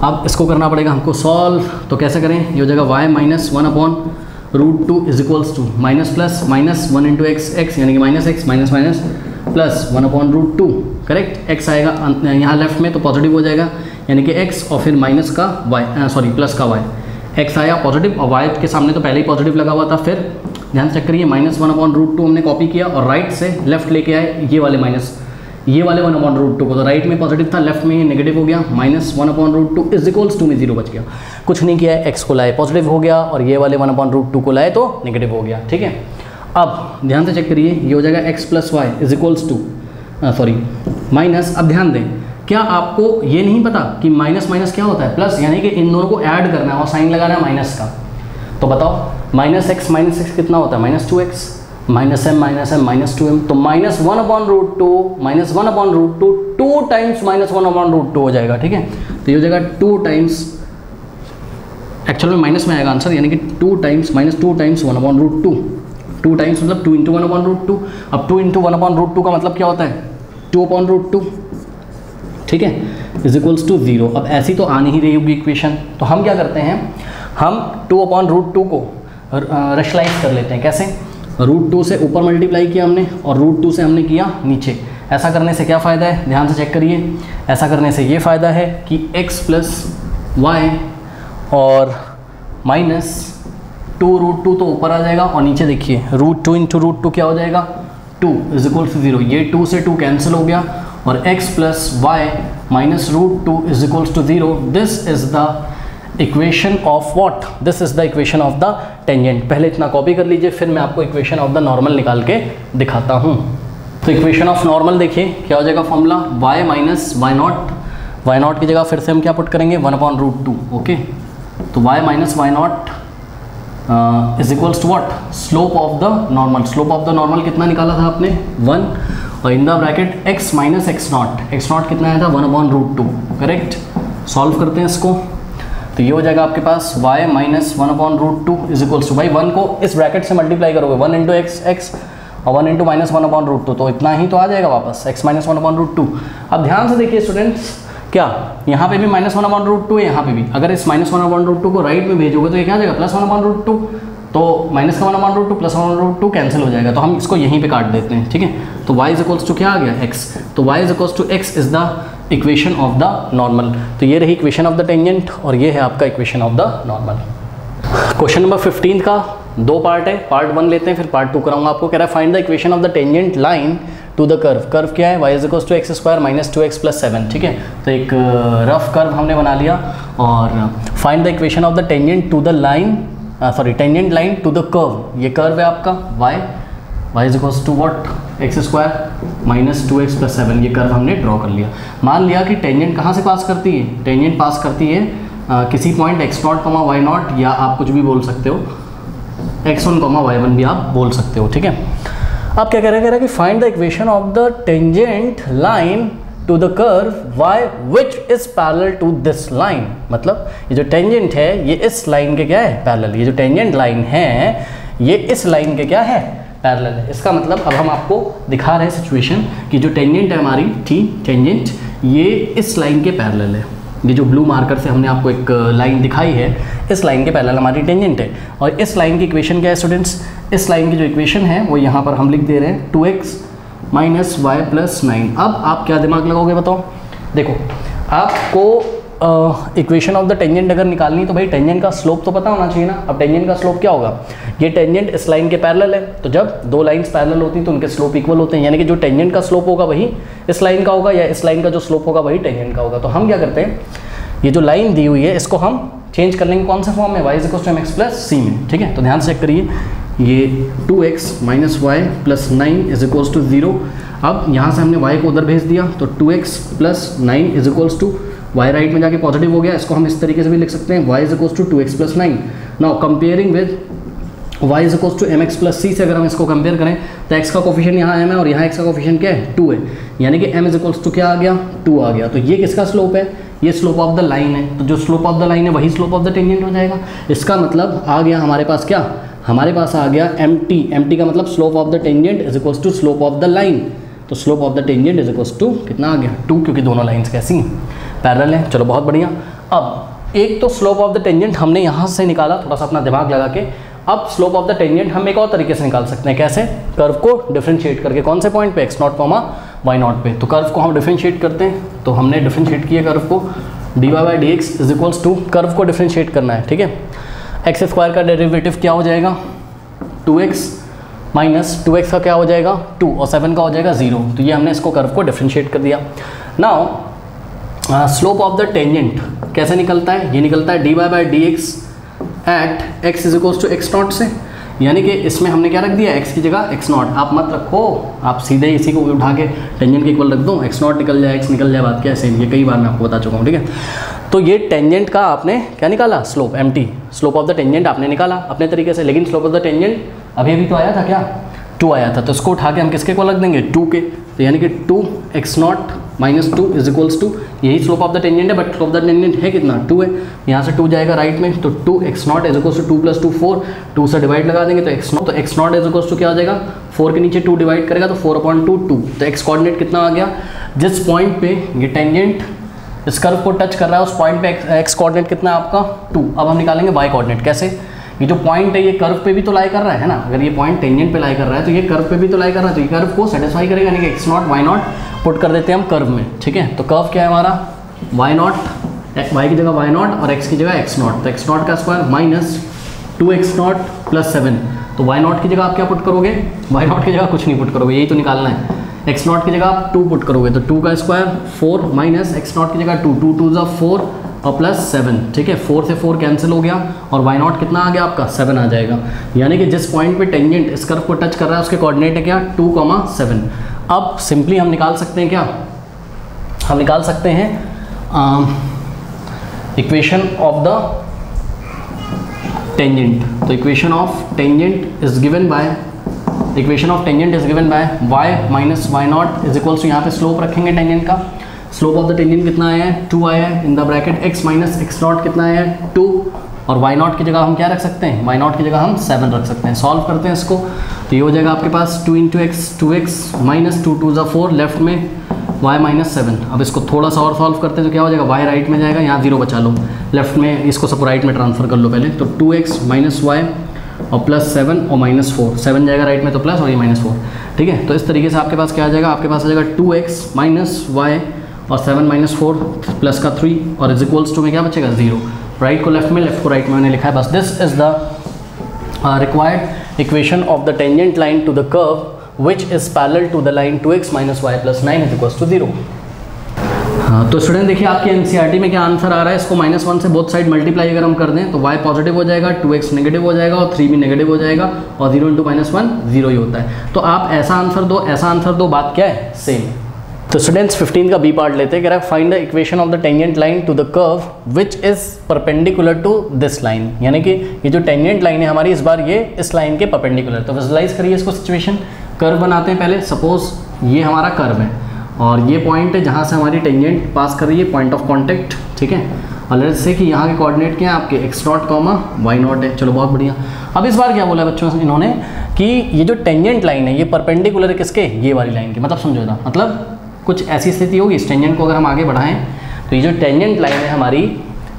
अब इसको करना पड़ेगा हमको सॉल्व, तो कैसे करें, ये हो जाएगा y minus 1/√2 is equals to minus plus minus 1 into x यानी कि minus x minus minus plus 1/√2, correct. x आएगा यहाँ लेफ्ट में तो पॉजिटिव हो जाएगा यानी कि x और फिर माइनस का y, सॉरी प्लस का y, x आया पॉजिटिव और y के सामने तो पहले ही पॉजिटिव लगा हुआ था। फिर ध्यान से चेक करिए, माइनस 1/√2 हमने कॉपी किया और राइट से लेफ्ट लेके आए ये वाले माइनस, ये वाले 1/√2 को, तो राइट में पॉजिटिव था लेफ्ट में ये नेगेटिव हो गया, माइनस 1/√2 इज इक्वल्स टू में 0 बच गया। कुछ नहीं किया है, x को लाए पॉजिटिव हो गया और ये वाले 1/√2 को लाए तो नेगेटिव हो गया, ठीक है। अब ध्यान से चेक करिए, ये हो जाएगा x plus y is equals to sorry minus. अब ध्यान दें, क्या आपको ये नहीं पता कि माइनस माइनस क्या होता है, प्लस, यानी कि इन दोनों को ऐड करना है और साइन लगाना है माइनस का। तो बताओ माइनस एक्स कितना होता है, minus 2x, minus m minus 2m, तो माइनस 1/√2 2 टाइम्स माइनस 1/√2 हो जाएगा, ठीक है। तो ये हो जाएगा 2 टाइम्स, एक्चुअल में माइनस में आएगा आंसर, यानी कि 2 टाइम्स माइनस 2 टाइम्स 1/√2, 2 टाइम्स मतलब 2 इंटू 1/√2। अब 2 इंटू 1/√2 का मतलब क्या होता है, 2/√2, ठीक है, इज इक्वल्स टू 0। अब ऐसी तो आ नहीं रही होगी इक्वेशन, तो हम क्या करते हैं, हम 2/√2 को रेशलाइज कर लेते हैं। कैसे, √2 से ऊपर मल्टीप्लाई किया हमने और √2 से हमने किया नीचे। ऐसा करने से क्या फ़ायदा है, ध्यान से चेक करिए, ऐसा करने से ये फ़ायदा है कि x प्लस वाई और माइनस 2√2 तो ऊपर आ जाएगा और नीचे देखिए √2 इंटू √2 क्या हो जाएगा, 2 इज इक्वल टू 0। ये 2 से 2 कैंसिल हो गया और x plus y minus √2 is equals to 0। This is the equation of what, this is the equation of the tangent. पहले इतना कॉपी कर लीजिए, फिर मैं आपको इक्वेशन ऑफ द नॉर्मल निकाल के दिखाता हूँ। तो इक्वेशन ऑफ नॉर्मल देखिए क्या हो जाएगा, formula y minus y not की जगह फिर से हम क्या पुट करेंगे, 1/√2, ओके। तो y minus y not is equals to what, slope of the normal. Slope of the normal कितना निकाला था आपने, 1, और in the bracket x minus x not कितना आया था, 1/√2, करेक्ट। सॉल्व करते हैं इसको, तो ये हो जाएगा आपके पास y minus 1/√2 is equals to, भाई 1 को इस ब्रैकेट से मल्टीप्लाई करोगे, 1 इंटू x और 1 इंटू माइनस 1/√2, तो इतना ही तो आ जाएगा वापस, x माइनस 1/√2। अब ध्यान से देखिए स्टूडेंट्स, क्या यहाँ पे भी माइनस 1/√2 है, यहाँ पे भी अगर इस माइनस 1/√2 को राइट में भेजोगे तो ये क्या आ जाएगा, प्लस 1/√2, तो माइनस का 1/√2 प्लस 1/√2 कैंसिल हो जाएगा, तो हम इसको यहीं पे काट देते हैं, ठीक है। तो y इज इक्वल्स टू क्या आ गया, x, तो y is equals to x is the equation of the normal. तो ये रही इक्वेशन ऑफ द टेंजेंट और ये है आपका equation of the normal. Question number 15 का 2 पार्ट है, पार्ट 1 लेते हैं फिर पार्ट 2 कराऊंगा आपको। कह रहा है find the equation of the tangent line to the curve. Curve क्या है, y is equals to x² minus 2x plus 7, ठीक है। तो एक रफ कर्व हमने बना लिया और find the equation of the tangent to the line, sorry tangent line to the curve. ये कर्व है आपका y is equals to what, x² minus 2x plus 7, ये कर्व हमने ड्रॉ कर लिया। मान लिया कि टेंजेंट कहाँ से पास करती है, टेंजेंट पास करती है किसी पॉइंट x0, y0, या आप कुछ भी बोल सकते हो, x1, y1 भी आप बोल सकते हो, ठीक है। अब क्या कह रहा है कि find the equation of the tangent line to the curve y which is parallel to this line. मतलब ये जो टेंजेंट है ये इस लाइन के क्या है, पैरेलल। ये जो टेंजेंट लाइन है ये इस लाइन के क्या है, पैरेलल है। इसका मतलब अब हम आपको दिखा रहे हैं सिचुएशन कि जो टेंजेंट है हमारी टेंजेंट, ये इस लाइन के पैरेलल है। ये जो ब्लू मार्कर से हमने आपको एक लाइन दिखाई है, इस लाइन के पैरेलल हमारी टेंजेंट है। और इस लाइन की इक्वेशन क्या है स्टूडेंट्स, इस लाइन की जो इक्वेशन है वो यहाँ पर हम लिख दे रहे हैं 2x माइनस वाई प्लस 9। अब आप क्या दिमाग लगाओगे बताओ, देखो आपको इक्वेशन ऑफ द टेंजेंट अगर निकालनी तो भाई टेंजेंट का स्लोप तो पता होना चाहिए ना। अब टेंजेंट का स्लोप क्या होगा, ये टेंजेंट इस लाइन के पैरेलल है, तो जब 2 लाइंस पैरेलल होती हैं तो उनके स्लोप इक्वल होते हैं, यानी कि जो टेंजेंट का स्लोप होगा वही इस लाइन का होगा, या इस लाइन का जो स्लोप होगा वही टेंजेंट का होगा। तो हम क्या करते हैं, ये जो लाइन दी हुई है इसको हम चेंज कर लेंगे कौन से फॉर्म में, y is equal to mx plus c में, ठीक है। तो ध्यान से चेक करिए, ये 2x minus y plus 9 is equals to 0। अब यहाँ से हमने y को उधर भेज दिया तो 2x plus 9 is equals to y right में जाके पॉजिटिव हो गया। इसको हम इस तरीके से भी लिख सकते हैं, y is equals to 2x plus 9। Now comparing with y is equals to mx plus c से अगर हम इसको कंपेयर करें तो x का कोफिशिएंट यहाँ m है और यहाँ x का कोफिशिएंट क्या है, 2 है, यानी कि m इज इक्वल्स टू क्या आ गया, 2 आ गया। तो ये किसका स्लोप है, ये स्लोप ऑफ द लाइन है। तो जो स्लोप ऑफ द लाइन है वही स्लोप ऑफ द टेंजेंट हो जाएगा। इसका मतलब आ गया हमारे पास क्या, हमारे पास आ गया mt का मतलब slope of the tangent is equals to slope of the line. तो slope of the tangent is equals to कितना आ गया 2, क्योंकि दोनों लाइंस कैसी हैं, पैरेलल हैं। चलो बहुत बढ़िया। अब एक तो स्लोप ऑफ द टेंजेंट हमने यहाँ से निकाला थोड़ा सा अपना दिमाग लगा के। अब स्लोप ऑफ द टेंजेंट हम एक और तरीके से निकाल सकते हैं। कैसे? कर्व को डिफरेंशिएट करके। कौन से पॉइंट पे? x0, y0 पे। तो कर्व को हम डिफरेंशिएट करते हैं, तो हमने डिफरेंशिएट किया कर्व को, dy by d x is equals to, curve को डिफरेंशिएट करना है, ठीक है। एक्स स्क्वायर का डेरिवेटिव क्या हो जाएगा 2x माइनस 2x का क्या हो जाएगा 2 और 7 का हो जाएगा 0। तो ये हमने इसको कर्व को डिफरेंशिएट कर दिया। Now slope of the tangent कैसे निकलता है? ये निकलता है dy by d x at x is equals to x0 से, यानी कि इसमें हमने क्या रख दिया x की जगह x0। आप मत रखो, आप सीधे इसी को उठा के टेंजेंट के इक्वल रख दो, x0 निकल जाए x निकल जाए, बात क्या है सेम। ये कई बार मैं आपको बता चुका हूँ, ठीक है। तो ये टेंजेंट का आपने क्या निकाला? Slope, empty slope of the tangent आपने निकाला अपने तरीके से। लेकिन स्लोप ऑफ द टेंजेंट अभी तो आया था क्या 2 आया था, तो इसको उठा के हम किसके को लग देंगे 2 के। तो यानी कि 2x0 minus 2 is equals to, यही स्लोप ऑफ द टेंजेंट है, but slope of the tangent है कितना 2 है। यहाँ से 2 जाएगा राइट में, तो 2x0 is equals to 2 plus 2 4, 2 से डिवाइड लगा देंगे तो x0, तो x0 इज इक्वल्स टू क्या हो जाएगा 4 के नीचे 2 डिवाइड करेगा तो 4/2 2। तो x कोऑर्डिनेट कितना आ गया? जिस पॉइंट पे ये टेंजेंट इस कर्व को टच कर रहा है उस पॉइंट पे x कोऑर्डिनेट कितना है आपका 2। अब हम निकालेंगे y कोऑर्डिनेट। कैसे? ये जो पॉइंट है ये कर्व पे भी तो लाई कर रहा है ना, अगर ये पॉइंट टेंजेंट पे लाई कर रहा है तो ये कर्व पे भी तो लाई कर रहा है, तो ये कर्व को सेटिस्फाई करेगा, यानी कि x0 y0 पुट कर देते हैं हम कर्व में, ठीक है। तो कर्व क्या है हमारा y0, y की जगह y0 और x की जगह x0, तो x0 का स्क्वायर माइनस 2x0 प्लस 7। तो y0 की जगह आप क्या पुट करोगे? y0 की जगह कुछ नहीं पुट करोगे, यही तो निकालना है। x0 की जगह आप 2 पुट करोगे, तो 2 का स्क्वायर 4 माइनस x0 की जगह 2, 2 2 ज़ा 4 और प्लस 7, ठीक है। 4 से 4 कैंसिल हो गया और y0 कितना आ गया आपका 7 आ जाएगा। यानी कि जिस पॉइंट पे टेंजेंट इस कर्व को टच कर रहा है उसके कोऑर्डिनेट है क्या 2, 7। अब सिंपली हम निकाल सकते हैं क्या? हम निकाल सकते हैं इक्वेशन ऑफ द टेंजेंट। तो equation of tangent is given by y minus y0 is equals to, यहाँ पे स्लोप रखेंगे टेंजेंट का। स्लोप ऑफ द टेंजेंट कितना आया है 2 आया है, in the bracket x minus x0 कितना आया है 2, और y0 की जगह हम क्या रख सकते हैं? y0 की जगह हम 7 रख सकते हैं। सॉल्व करते हैं इसको, तो ये हो जाएगा आपके पास 2 इंटू एक्स 2x माइनस 2 2 ज़ा 4, लेफ्ट में y माइनस 7। अब इसको थोड़ा सा और सॉल्व करते हैं तो क्या हो जाएगा y राइट में जाएगा, यहाँ 0 बचा लो, लेफ्ट में इसको सब राइट में ट्रांसफर कर लो पहले। तो 2x माइनस y और प्लस 7 और माइनस 4, 7 जाएगा राइट में तो प्लस और ये माइनस 4, ठीक है। तो इस तरीके से आपके पास क्या आ जाएगा? आपके पास आ जाएगा 2x माइनस y और 7 माइनस 4 प्लस का 3 और इज इक्वल्स टू में क्या बचेगा 0। राइट को लेफ्ट में, लेफ्ट को राइट में मैंने लिखा है बस। This is the required equation of the tangent line to the curve which is parallel to the line 2x minus y plus 9 is equals to 0। हाँ, तो स्टूडेंट देखिए आपके एनसीईआरटी में क्या आंसर आ रहा है, इसको -1 से बोथ साइड मल्टीप्लाई अगर हम कर दें तो y पॉजिटिव हो जाएगा, 2x नेगेटिव हो जाएगा और 3 भी नेगेटिव हो जाएगा, और 0 इंटू -1 0 ही होता है। तो आप ऐसा आंसर दो, ऐसा आंसर दो, बात क्या है सेम। तो स्टूडेंट्स 15 का बी पार्ट लेते हैं। कह रहा है find the equation of the tangent line to the curve which is perpendicular to this line, यानी कि ये जो टेंजेंट लाइन है हमारी इस बार ये इस लाइन के परपेंडिकुलर। तो विजुलाइज करिए इसको सिचुएशन। कर्व बनाते हैं पहले, सपोज ये हमारा कर्व है और ये पॉइंट है जहाँ से हमारी टेंजेंट पास कर रही है, पॉइंट ऑफ कॉन्टैक्ट, ठीक है। और लेट्स से कि यहाँ के कोऑर्डिनेट क्या है आपके x0, y0 है। चलो बहुत बढ़िया। अब इस बार क्या बोला बच्चों से इन्होंने कि ये जो टेंजेंट लाइन है ये परपेंडिकुलर है किसके? ये वाली लाइन के। मतलब समझो ना, मतलब कुछ ऐसी स्थिति होगी इस टेंजेंट को अगर हम आगे बढ़ाएं तो ये जो टेंजेंट लाइन है हमारी,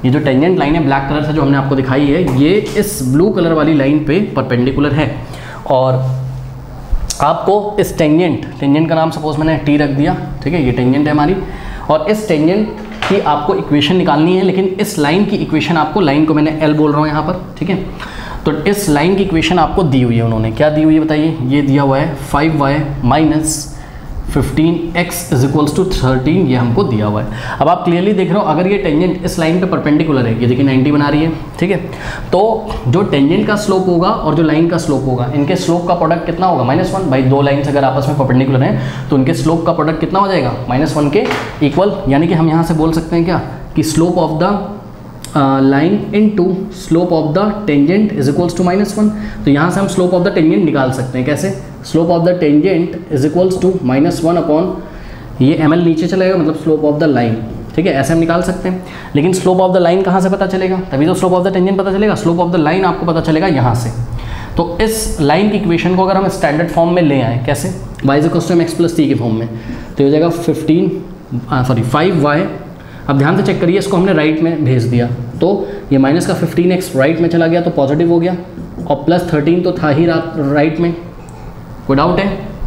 ये जो टेंजेंट लाइन है ब्लैक कलर से जो हमने आपको दिखाई है, ये इस ब्लू कलर वाली लाइन पे परपेंडिकुलर है। और आपको इस टेंजेंट का नाम सपोज मैंने t रख दिया, ठीक है, ये टेंजेंट है हमारी, और इस टेंजेंट की आपको इक्वेशन निकालनी है। लेकिन इस लाइन की इक्वेशन आपको, लाइन को मैंने L बोल रहा हूँ यहाँ पर, ठीक है। तो इस लाइन की इक्वेशन आपको दी हुई है, उन्होंने क्या दी हुई है बताइए? ये दिया हुआ है 5y minus 15x is equals to 13, ये हमको दिया हुआ है। अब आप क्लियरली देख रहे हो अगर ये टेंजेंट इस लाइन पे परपेंडिकुलर है, ये देखिए 90 बना रही है, ठीक है। तो जो टेंजेंट का स्लोप होगा और जो लाइन का स्लोप होगा, इनके स्लोप का प्रोडक्ट कितना होगा? -1। भाई दो लाइन्स अगर आपस में परपेंडिकुलर हैं तो उनके स्लोप का प्रोडक्ट कितना हो जाएगा? -1 के इक्वल। यानी कि हम यहाँ से बोल सकते हैं क्या कि slope of the line into slope of the tangent is equals to -1। तो यहाँ से हम स्लोप ऑफ द टेंजेंट निकाल सकते हैं। कैसे? Slope of the tangent is equals to -1 upon ये ml नीचे चलेगा, मतलब स्लोप ऑफ द लाइन, ठीक है, ऐसे हम निकाल सकते हैं। लेकिन स्लोप ऑफ द लाइन कहाँ से पता चलेगा? तभी तो स्लोप ऑफ द टेंजेंट पता चलेगा। स्लोप ऑफ द लाइन आपको पता चलेगा यहाँ से। तो इस लाइन की इक्वेशन को अगर हम स्टैंडर्ड फॉर्म में ले आए, कैसे, y equals to mx plus t के फॉर्म में, तो हो जाएगा 5y। अब ध्यान से चेक करिए, इसको हमने राइट में भेज दिया तो ये माइनस का 15x राइट में चला गया तो पॉजिटिव हो गया, और प्लस 13 तो था ही राइट में, कोई डाउट है?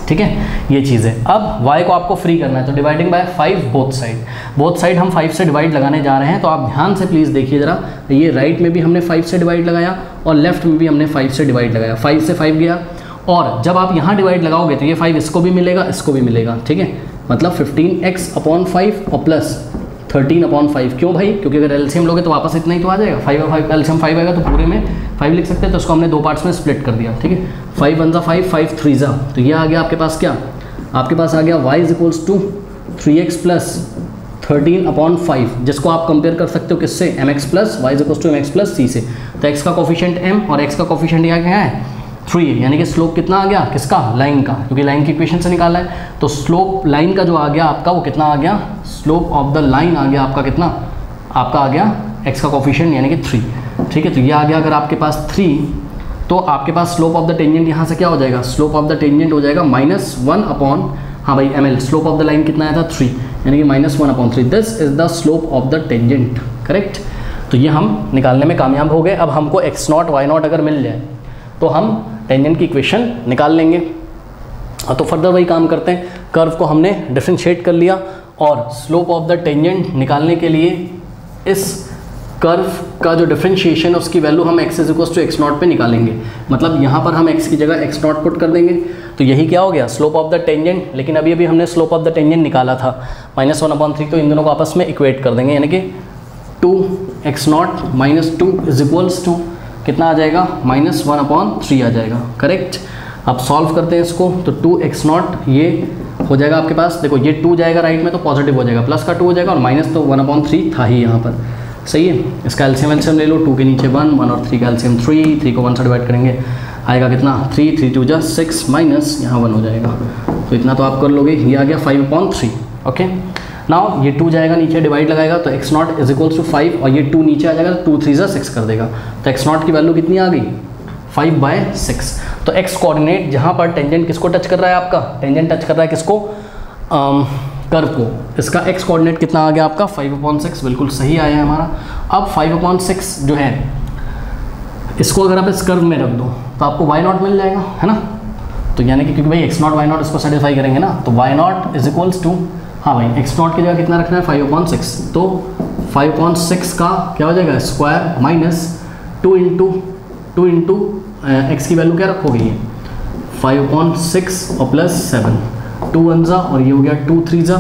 ठीक है, ये चीज़ है। अब y को आपको फ्री करना है तो डिवाइडिंग बाय 5 बोथ साइड हम 5 से डिवाइड लगाने जा रहे हैं। तो आप ध्यान से प्लीज़ देखिए ज़रा, ये राइट में भी हमने 5 से डिवाइड लगाया और लेफ्ट में भी हमने 5 से डिवाइड लगाया, 5 से 5 गया, और जब आप यहाँ डिवाइड लगाओगे तो ये 5 इसको भी मिलेगा, इसको भी मिलेगा। ठीक है, मतलब 15x अपॉन 5 और प्लस 13 अपॉन 5। क्यों भाई? क्योंकि अगर एलसीएम लोगे तो वापस इतना ही तो आ जाएगा, 5 और 5 का एलसीएम 5 आएगा तो पूरे में 5 लिख सकते हैं। तो इसको हमने 2 पार्ट्स में स्प्लिट कर दिया। ठीक है, 5 1 ज़ा 5, 5 3 ज़ा, तो ये आ गया आपके पास क्या, आपके पास आ गया y equals to 3x plus 13 upon 5, जिसको आप कंपेयर कर सकते हो किससे, mx plus y equals to mx plus c से। तो x का कोफिशिएंट m और x का कोफिशिएंट यहाँ क्या है 3, यानी कि स्लोप कितना आ गया, किसका, लाइन का, क्योंकि लाइन की इक्वेशन से निकाला है। तो स्लोप लाइन का जो आ गया आपका वो कितना आ गया, स्लोप ऑफ द लाइन आ गया आपका कितना, आपका आ गया x का कोफिशिएंट यानी कि 3। ठीक है, तो ये आ गया अगर आपके पास 3, तो आपके पास स्लोप ऑफ द टेंजेंट यहाँ से क्या हो जाएगा, स्लोप ऑफ द टेंजेंट हो जाएगा -1 अपॉन, हाँ भाई ml, slope of the line कितना आया था 3, यानी कि -1 upon 3, this is the slope of the tangent. Correct, तो ये हम निकालने में कामयाब हो गए। अब हमको x0 y0 अगर मिल जाए तो हम टेंजेंट की इक्वेशन निकाल लेंगे। तो फर्दर वही काम करते हैं, कर्व को हमने डिफरेंशिएट कर लिया और स्लोप ऑफ द टेंजेंट निकालने के लिए इस कर्व का जो डिफरेंशिएशन है उसकी वैल्यू हम x इक्वल्स टू x0 पे निकालेंगे। मतलब यहाँ पर हम x की जगह x0 पुट कर देंगे, तो यही क्या हो गया, स्लोप ऑफ द टेंजेंट। लेकिन अभी हमने स्लोप ऑफ द टेंजेंट निकाला था -1/3, तो इन दोनों को आपस में इक्वेट कर देंगे, यानी कि 2x0 - 2 इज इक्वल्स टू कितना आ जाएगा, -1/3 आ जाएगा। करेक्ट, अब सॉल्व करते हैं इसको, तो 2x0 ये हो जाएगा आपके पास, देखो ये 2 जाएगा राइट में तो पॉजिटिव हो जाएगा, प्लस का 2 हो जाएगा, और माइनस तो 1/3 था ही यहाँ पर। सही है, इसका एलसीएम ले लो, 2 के नीचे 1 और 3 का एलसीएम 3 को 1 से डिवाइड करेंगे, आएगा कितना 3 3 2 जा 6 माइनस यहाँ 1 हो जाएगा, तो इतना तो आप कर लोगे। ये आ गया 5/3। ओके, नाउ ये 2 जाएगा नीचे, डिवाइड लगाएगा तो x0 इज इक्वल्स टू 5, और ये 2 नीचे आ जाएगा तो 2 3 6 कर देगा, तो x0 की वैल्यू कितनी आ गई, 5/6। तो x कोऑर्डिनेट जहाँ पर टेंजेंट किसको टच कर रहा है, आपका टेंजेंट टच कर रहा है किसको, कर्व को, इसका x कोऑर्डिनेट कितना आ गया आपका 5/6, बिल्कुल सही आया है हमारा। अब 5/6 जो है इसको अगर आप इस कर्व में रख दो तो आपको y0 मिल जाएगा, है ना। तो यानी कि क्योंकि भाई x0 y0 इसको सेटिस्फाई करेंगे ना, तो y0 इज इक्वल्स टू, हाँ भाई x0 की जगह कितना रखना है 5/6, तो 5/6 का क्या हो जाएगा स्क्वायर माइनस 2 इंटू x की वैल्यू क्या रखोगे, ये 5/6 और प्लस 7, 2 1 ज़ा और ये हो गया 2 3 ज़ा,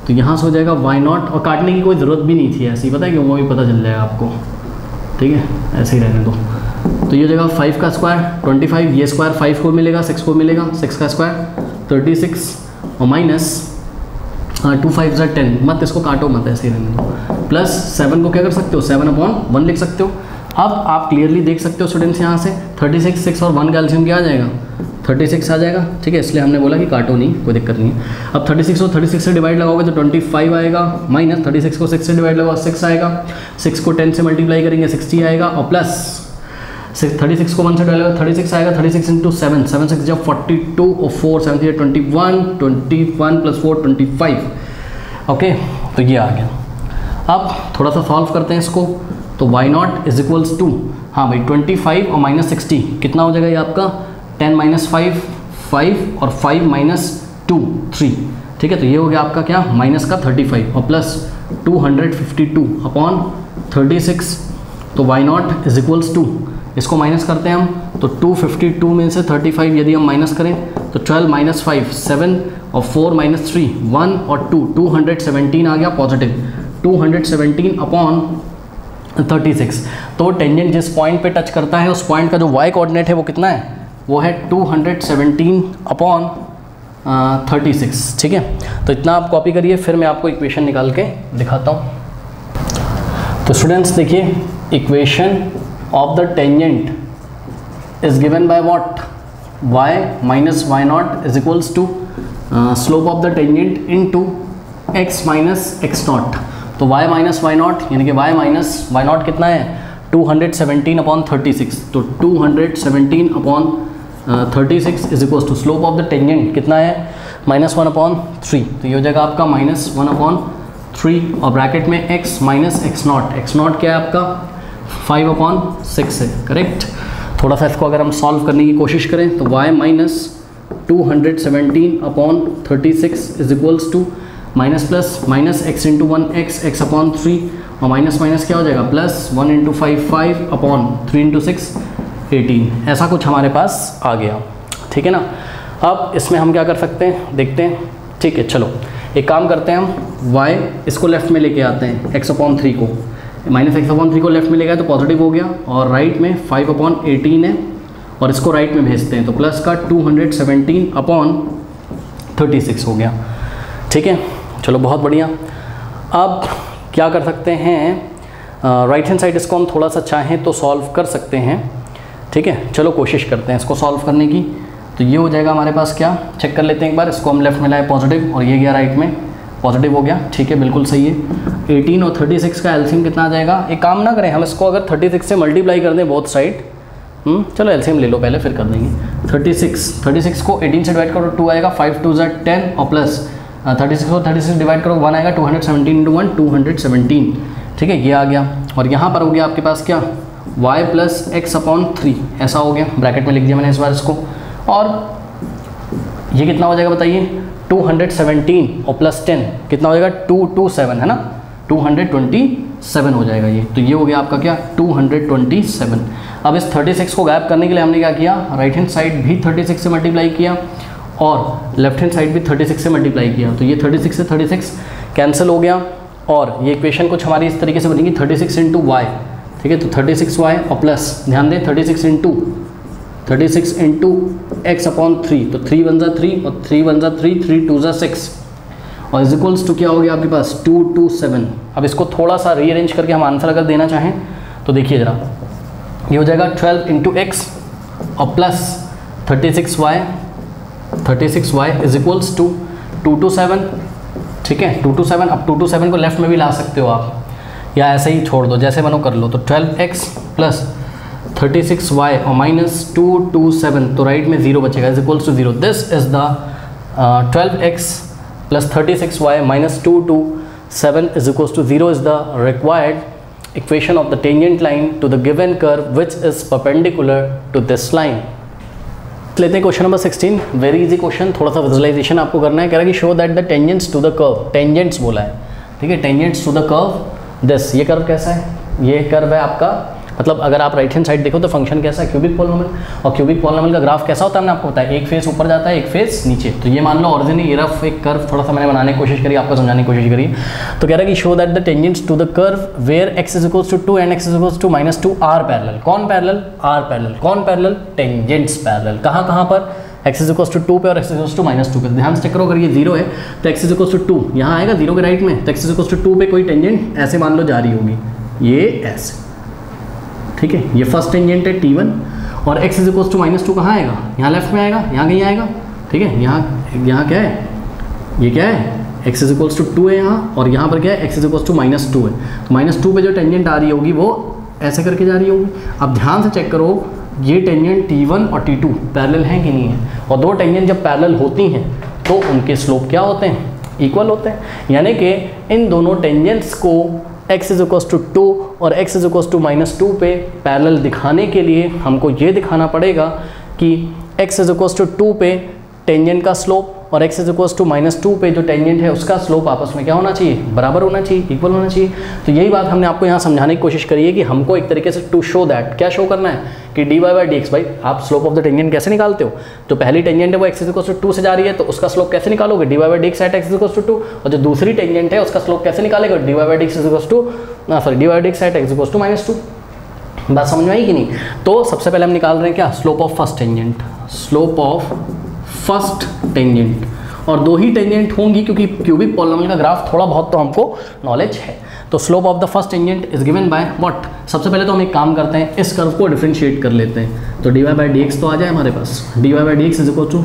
तो यहाँ से हो जाएगा y0, और काटने की कोई ज़रूरत भी नहीं थी, ऐसे ही पता है कि वो भी पता चल जाएगा आपको। ठीक है, ऐसे ही रहने दो। तो ये जगह 5 का स्क्वायर 25, ये स्क्वायर 5 को मिलेगा, 6 को मिलेगा, 6 का स्क्वायर 36 और माइनस 2 5 ज़ा 10, मत इसको काटो मत, ऐसे ही रहने दो, प्लस 7 को क्या कर सकते हो 7/1 लिख सकते हो। अब आप क्लियरली देख सकते हो स्टूडेंट्स यहाँ से 36 6 और 1 का एलसीएम क्या आ जाएगा 36 आ जाएगा। ठीक है, इसलिए हमने बोला कि काटो नहीं, कोई दिक्कत नहीं है। अब 36 को 36 से डिवाइड लगाओगे तो 25 आएगा, माइनस 36 को 6 से डिवाइड लगाओ 6 आएगा, 6 को 10 से मल्टीप्लाई करेंगे 60 आएगा, और प्लस 36 को 1 से डिवाइड लगाओ 36 आएगा, 36 इंटू 7 7 6 जब 42 और 4 7 3 21 प्लस 4 25। ओके, तो ये आ गया। अब थोड़ा सा सॉल्व करते हैं इसको, तो y0 इज इक्वल्स टू, हाँ भाई 25 और माइनस 60 कितना हो जाएगा ये आपका 10 - 5 5 और 5 - 2 3। ठीक है, तो ये हो गया आपका क्या माइनस का 35 और प्लस 252 अपॉन 36, तो y0 इज इक्वल्स टू, इसको माइनस करते हैं हम, तो 252 में से 35 यदि हम माइनस करें तो 12 - 5 7 और 4 - 3 1 और 2 217 आ गया पॉजिटिव, 217 अपॉन 36। तो टेंजेंट जिस पॉइंट पे टच करता है उस पॉइंट का जो y कोऑर्डिनेट है वो कितना है, वो है 217 अपॉन 36। ठीक है, तो इतना आप कॉपी करिए, फिर मैं आपको इक्वेशन निकाल के दिखाता हूँ। तो स्टूडेंट्स देखिए, equation of the tangent is given by what, y - y0 is equals to slope of the tangent into x - x0। तो y - y0 यानी कि y - y0 कितना है 217 अपॉन 36, तो 217 upon 36 is equal to slope of the tangent कितना है -1 upon 3, तो ये हो जाएगा आपका -1 अपॉन 3 और ब्रैकेट में x माइनस एक्स नॉट क्या है आपका 5 अपॉन 6 है, करेक्ट। थोड़ा सा इसको अगर हम सॉल्व करने की कोशिश करें तो y minus 217 upon 36 is equals to minus plus minus x into 1 x upon 3 और माइनस माइनस क्या हो जाएगा प्लस 1 इंटू 5 अपॉन 3 इंटू 6 18, ऐसा कुछ हमारे पास आ गया, ठीक है ना। अब इसमें हम क्या कर सकते हैं देखते हैं, ठीक है। चलो एक काम करते हैं, हम y इसको लेफ्ट में लेके आते हैं, x अपॉन 3 को, माइनस एक्स अपॉन 3 को लेफ्ट में ले गया तो पॉजिटिव हो गया, और राइट में 5 अपॉन 18 है और इसको राइट में भेजते हैं तो प्लस का 217 अपॉन 36 हो गया, ठीक है। चलो बहुत बढ़िया। अब क्या कर सकते हैं, राइट हैंड साइड इसको हम थोड़ा सा चाहें तो सॉल्व कर सकते हैं, ठीक है। चलो कोशिश करते हैं इसको सॉल्व करने की। तो ये हो जाएगा हमारे पास, क्या चेक कर लेते हैं एक बार, इसको हम लेफ्ट में लाए पॉजिटिव और ये गया राइट में पॉजिटिव हो गया, ठीक है, बिल्कुल सही है। 18 और 36 का एलसीएम कितना आ जाएगा, एक काम ना करें हम इसको अगर 36 से मल्टीप्लाई कर दें बोथ साइड, चलो एलसीएम ले लो पहले फिर कर देंगे। 36 को 18 से डिवाइड करो 2 आएगा, 5 2 ज़ा 10 और प्लस 36 को 36 डिवाइड करो 1 आएगा, 217 इंटू 1 217, ठीक है, ये आ गया। और यहाँ पर हो गया आपके पास क्या y प्लस एक्स अपॉन 3, ऐसा हो गया, ब्रैकेट में लिख दिया मैंने इस बार इसको, और ये कितना हो जाएगा बताइए 217 और प्लस 10 कितना हो जाएगा 227 है ना, 227 हो जाएगा ये, तो ये हो गया आपका क्या 227। अब इस 36 को गायब करने के लिए हमने क्या किया, राइट हैंड साइड भी 36 से मल्टीप्लाई किया और लेफ्ट हैंड साइड भी 36 से मल्टीप्लाई किया, तो ये 36 से 36 कैंसिल हो गया और ये इक्वेशन कुछ हमारी इस तरीके से बनेगी 36 इंटू वाई, ठीक है। तो 36y और प्लस ध्यान दें 36 इंटू एक्स अपॉन 3, तो 3 1 ज़ा 3 और 3 1 ज़ा 3, 3 2 ज़ा 6 और इज इक्वल्स टू क्या हो गया आपके पास 227। अब इसको थोड़ा सा रीअरेंज करके हम आंसर अगर देना चाहें तो देखिए ज़रा, ये हो जाएगा 12 इंटू एक्स और plus 36y is equals to 227, ठीक है 227। अब 227 को लेफ्ट में भी ला सकते हो आप या ऐसे ही छोड़ दो, जैसे बनो कर लो, तो 12x प्लस 36y और माइनस 227, तो राइट में 0 बचेगा is equals to 0। This is the 12x plus 36y minus 227 is equals to 0 is the required equation of the tangent line to the given curve which is perpendicular to this line. लेते हैं question number 16, very easy question, थोड़ा सा visualisation आपको करना है। कह रहा है कि show that the tangents to the curve, tangents बोला है, ठीक है, tangents to the curve this, ये कर्व कैसा है, ये कर्व है आपका, मतलब अगर आप राइट हैंड साइड देखो तो फंक्शन कैसा है क्यूबिक पॉलिनोमियल, और क्यूबिक पॉलिनोमियल का ग्राफ कैसा होता है हमने आपको बताया, एक फेस ऊपर जाता है एक फेस नीचे, तो ये मान लो ओरिजिन ये रफ एक कर्व, थोड़ा सा मैंने बनाने की कोशिश करी, आपको समझाने की कोशिश करी। तो कह रहा है कि show that the tangents to the curve where x is equals to 2 and x is equals to -2 are parallel. कौन पैरेलल, आर पैरेलल। कौन पैरेलल, टेंजेंट्स पैरेलल। कहाँ कहाँ पर, x इज इक्वल्स टू 2 पे और x इज इक्वल्स टू -2 पे। ध्यान से चेक करो, अगर ये 0 है तो x इज इक्वल्स टू 2 यहाँ आएगा 0 के राइट में, तो x इज इक्वल्स टू 2 पे कोई टेंजेंट ऐसे मान लो जा रही होगी, ये ऐसे, ठीक है, ये फर्स्ट टेंजेंट है T1 और x इज इक्वल्स टू -2 कहाँ आएगा, यहाँ लेफ्ट में आएगा, यहाँ कहीं आएगा, ठीक है, यहाँ क्या है, ये क्या है, x इज इक्वल्स टू 2 है यहाँ, और यहाँ पर क्या है x इज इक्वल्स टू -2 है, तो -2 पे जो टेंजेंट आ रही होगी वो ऐसे करके जा रही होगी। अब ध्यान से चेक करो, ये टेंजेंट T1 और T2 पैरेलल हैं कि नहीं है, और दो टेंजेंट जब पैरेलल होती हैं तो उनके स्लोप क्या होते हैं, इक्वल होते हैं, यानी कि इन दोनों टेंजेंट्स को x इज इक्वल्स टू 2 और x इज इक्वल्स टू -2 पे पैरेलल दिखाने के लिए हमको ये दिखाना पड़ेगा कि x इज इक्वल्स टू 2 पे टेंजेंट का स्लोप और x इज इक्वल्स टू -2 पे जो टेंजेंट है उसका स्लोप आपस में क्या होना चाहिए, बराबर होना चाहिए, इक्वल होना चाहिए। तो यही बात हमने आपको यहाँ समझाने की कोशिश करी है कि हमको एक तरीके से टू शो दैट, क्या शो करना है कि dy बाई dx, भाई आप स्लोप ऑफ द टेंजेंट कैसे निकालते हो, जो पहली टेंजेंट है वो x इज इक्वल्स टू 2 से जा रही है तो उसका स्लोप कैसे निकालोगे, dy by dx at x is equals to 2, और जो दूसरी टेंजेंट है उसका स्लोप कैसे निकालेगा, dy by dx is equals to dy by dx at x is equals to -2। बात समझ में आई कि नहीं। तो सबसे पहले हम निकाल रहे हैं क्या, slope of first tangent, slope of first tangent, और दो ही टेंजेंट होंगी क्योंकि क्यूबिक पॉलिनोमियल का ग्राफ थोड़ा बहुत तो हमको नॉलेज है। तो slope of the first tangent is given by what, सबसे पहले तो हम एक काम करते हैं, इस कर्व को डिफरेंशिएट कर लेते हैं, तो dy बाई dx तो आ जाए हमारे पास, dy by dx is equal to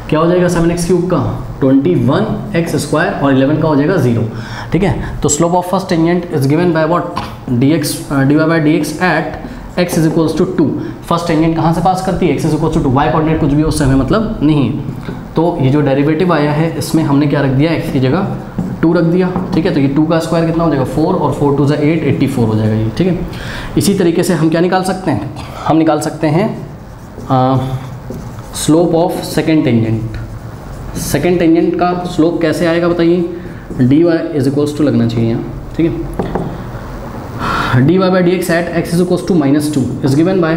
क्या हो जाएगा 7x क्यूब का 21x स्क्वायर और 11 का हो जाएगा 0, ठीक है। तो slope of first tangent is given by what, dx at x is equals to 2। First tangent कहाँ से पास करती है, x is equals to 2, y coordinate कुछ भी उससे हमें मतलब नहीं है। तो ये जो डेरिवेटिव आया है इसमें हमने क्या रख दिया, x की जगह 2 रख दिया, ठीक है। तो ये 2 का स्क्वायर कितना हो जाएगा 4 और 4 2 8, 84 हो जाएगा ये, ठीक है। इसी तरीके से हम क्या निकाल सकते हैं, हम निकाल सकते हैं slope of second tangent. Second tangent का स्लोप कैसे आएगा बताइए, dy इज इक्वल्स टू लगना चाहिए यहाँ, ठीक है। dy by d x at x is equals to -2 is given by,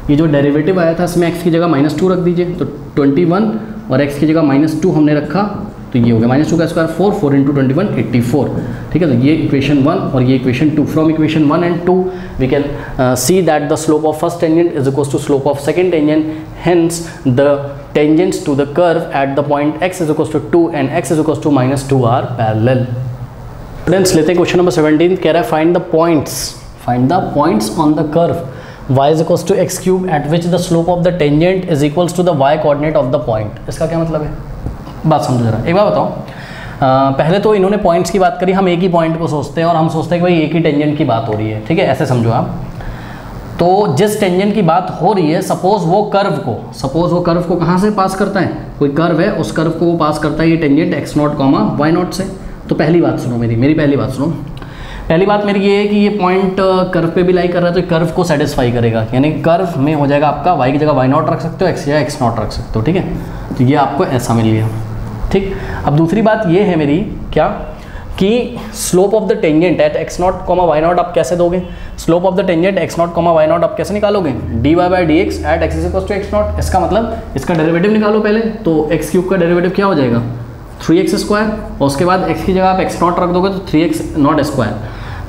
ये जो डेरिवेटिव आया था इसमें x की जगह -2 रख दीजिए, तो 21 और x की जगह -2 हमने रखा, तो ये हो गया -2 का स्क्वायर 4, 4 इंटू 21 84, ठीक है। तो ये इक्वेशन 1 और ये equation 2। From equation 1 and 2 we can see that the slope of first tangent is equals to slope of second tangent, hence the tangents to the curve at the point x is equals to 2 and x is equals to -2 are parallel. Friends लेते हैं question number 17, कह रहा है find the points on the curve y is equals to x cube eight which the slope of the tangent is equals to the y coordinate of the point. इसका क्या मतलब है, बात समझो जरा, एक बार बताओ। पहले तो इन्होंने पॉइंट्स की बात करी, हम एक ही पॉइंट को सोचते हैं और हम सोचते हैं कि भाई एक ही टेंजेंट की बात हो रही है, ठीक है, ऐसे समझो आप। तो जिस टेंजेंट की बात हो रही है, सपोज वो कर्व को कहाँ से पास करता है, कोई कर्व है उस कर्व को वो पास करता है ये टेंजेंट x0, y0 से। तो पहली बात सुनो मेरी पहली बात सुनो। पहली बात मेरी ये है कि ये पॉइंट कर्व पे भी लाई कर रहा है, तो कर्व को सेटिस्फाई करेगा, यानी कर्व में हो जाएगा आपका y की जगह y0 रख सकते हो, x की जगह x0 रख सकते हो, ठीक है। तो ये आपको ऐसा मिल गया, ठीक। अब दूसरी बात ये है मेरी क्या, कि slope of the tangent at x0, y0 आप कैसे दोगे, slope of the tangent x0, y0 आप कैसे निकालोगे, dy by d x at x is equals to x0। इसका मतलब इसका डेरिवेटिव निकालो पहले, तो x क्यूब का डेरिवेटिव क्या हो जाएगा 3x स्क्वायर, और उसके बाद x की जगह आप x0 रख दोगे तो 3x0 स्क्वायर।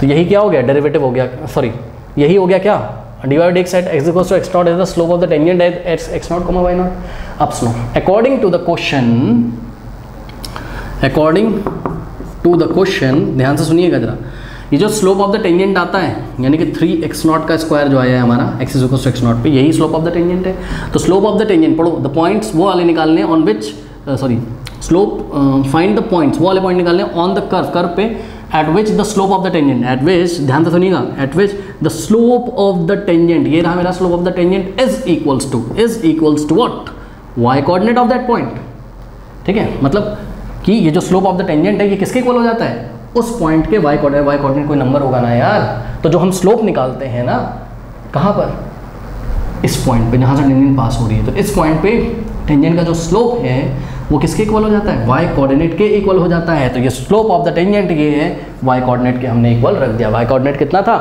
तो यही क्या हो गया, डेरिवेटिव हो गया, सॉरी यही हो गया क्या, dy by d x at x equals to x0 is the slope of the tangent at x0, y0। अब सुनो, अकॉर्डिंग टू द क्वेश्चन, ध्यान से सुनिएगा जरा, ये जो स्लोप ऑफ द टेंजेंट आता है, यानी कि 3x0 का स्क्वायर जो आया है हमारा x is equals to x0 पे, यही स्लोप ऑफ द टेंजेंट है। तो स्लोप ऑफ द टेंजेंट पढ़ो, द पॉइंट्स वो वाले निकालने on which, find the points वो वाले पॉइंट निकालने ऑन द कर्व पे, at which the slope of the tangent, at which, ध्यान से सुनिएगा, at which the slope of the tangent, ये रहा मेरा slope of the tangent, is equals to what, y coordinate of that point, ठीक है। मतलब कि ये जो स्लोप ऑफ द टेंजेंट है ये किसके इक्वल हो जाता है, उस पॉइंट के y कोऑर्डिनेट कोई नंबर होगा ना यार। तो जो हम स्लोप निकालते हैं ना, कहाँ पर, इस पॉइंट पे जहाँ से टेंजेंट पास हो रही है, तो इस पॉइंट पे टेंजेंट का जो स्लोप है वो किसके इक्वल हो जाता है, y कोऑर्डिनेट के इक्वल हो जाता है। तो ये स्लोप ऑफ द टेंजेंट ये है y कोऑर्डिनेट के हमने इक्वल रख दिया। y कोऑर्डिनेट कितना था,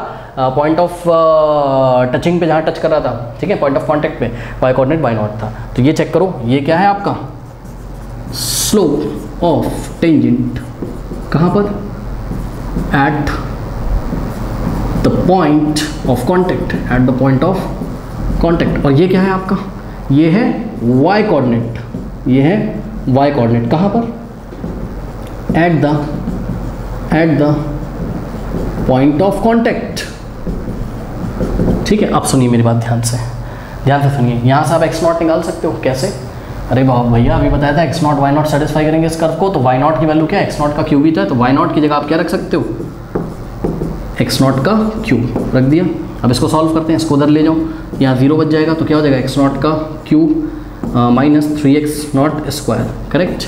पॉइंट ऑफ टचिंग पे जहाँ टच कर रहा था, ठीक है, पॉइंट ऑफ कॉन्टेक्ट पे y कोऑर्डिनेट y0 था। तो ये चेक करो, ये क्या है आपका स्लोप ऑफ टेंजेंट, कहाँ पर, eight the point of contact, eight the point of contact. और ये क्या है आपका, ये है y कोऑर्डिनेट, ये है y कोऑर्डिनेट, कहाँ पर, eight the point of contact, ठीक है। अब सुनिए मेरी बात ध्यान से सुनिए, यहाँ से आप x0 निकाल सकते हो, कैसे, अरे भैया अभी बताया था x0 y0 सेटिस्फाई करेंगे इस कर्व को, तो y0 की वैल्यू क्या है, x0 का क्यूब ही था, तो y0 की जगह आप क्या रख सकते हो, x0 का क्यूब रख दिया। अब इसको सॉल्व करते हैं, इसको उधर ले जाओ, यहाँ 0 बच जाएगा, तो क्या हो जाएगा x0 का cube minus 3x0 square, correct.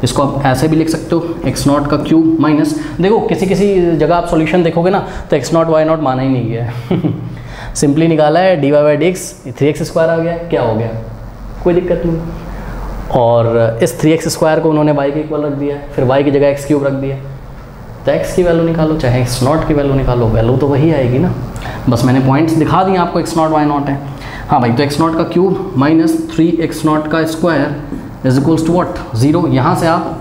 इसको आप ऐसे भी लिख सकते हो, x0 का क्यूब माइनस, देखो किसी जगह आप सॉल्यूशन देखोगे ना तो x0 y0 माना ही नहीं गया है सिंपली निकाला है, dy by d x 3x square आ गया, क्या हो गया, कोई दिक्कत नहीं। और इस 3x स्क्वायर को उन्होंने y के इक्वल रख दिया है, फिर y की जगह x क्यूब रख दिया, तो x की वैल्यू निकालो चाहे x0 की वैल्यू निकालो, वैल्यू तो वही आएगी ना। बस मैंने पॉइंट्स दिखा दिए आपको, x0 y0 है, हाँ भाई। तो x0 का क्यूब माइनस 3x0 का square is equals to what, 0। यहाँ से आप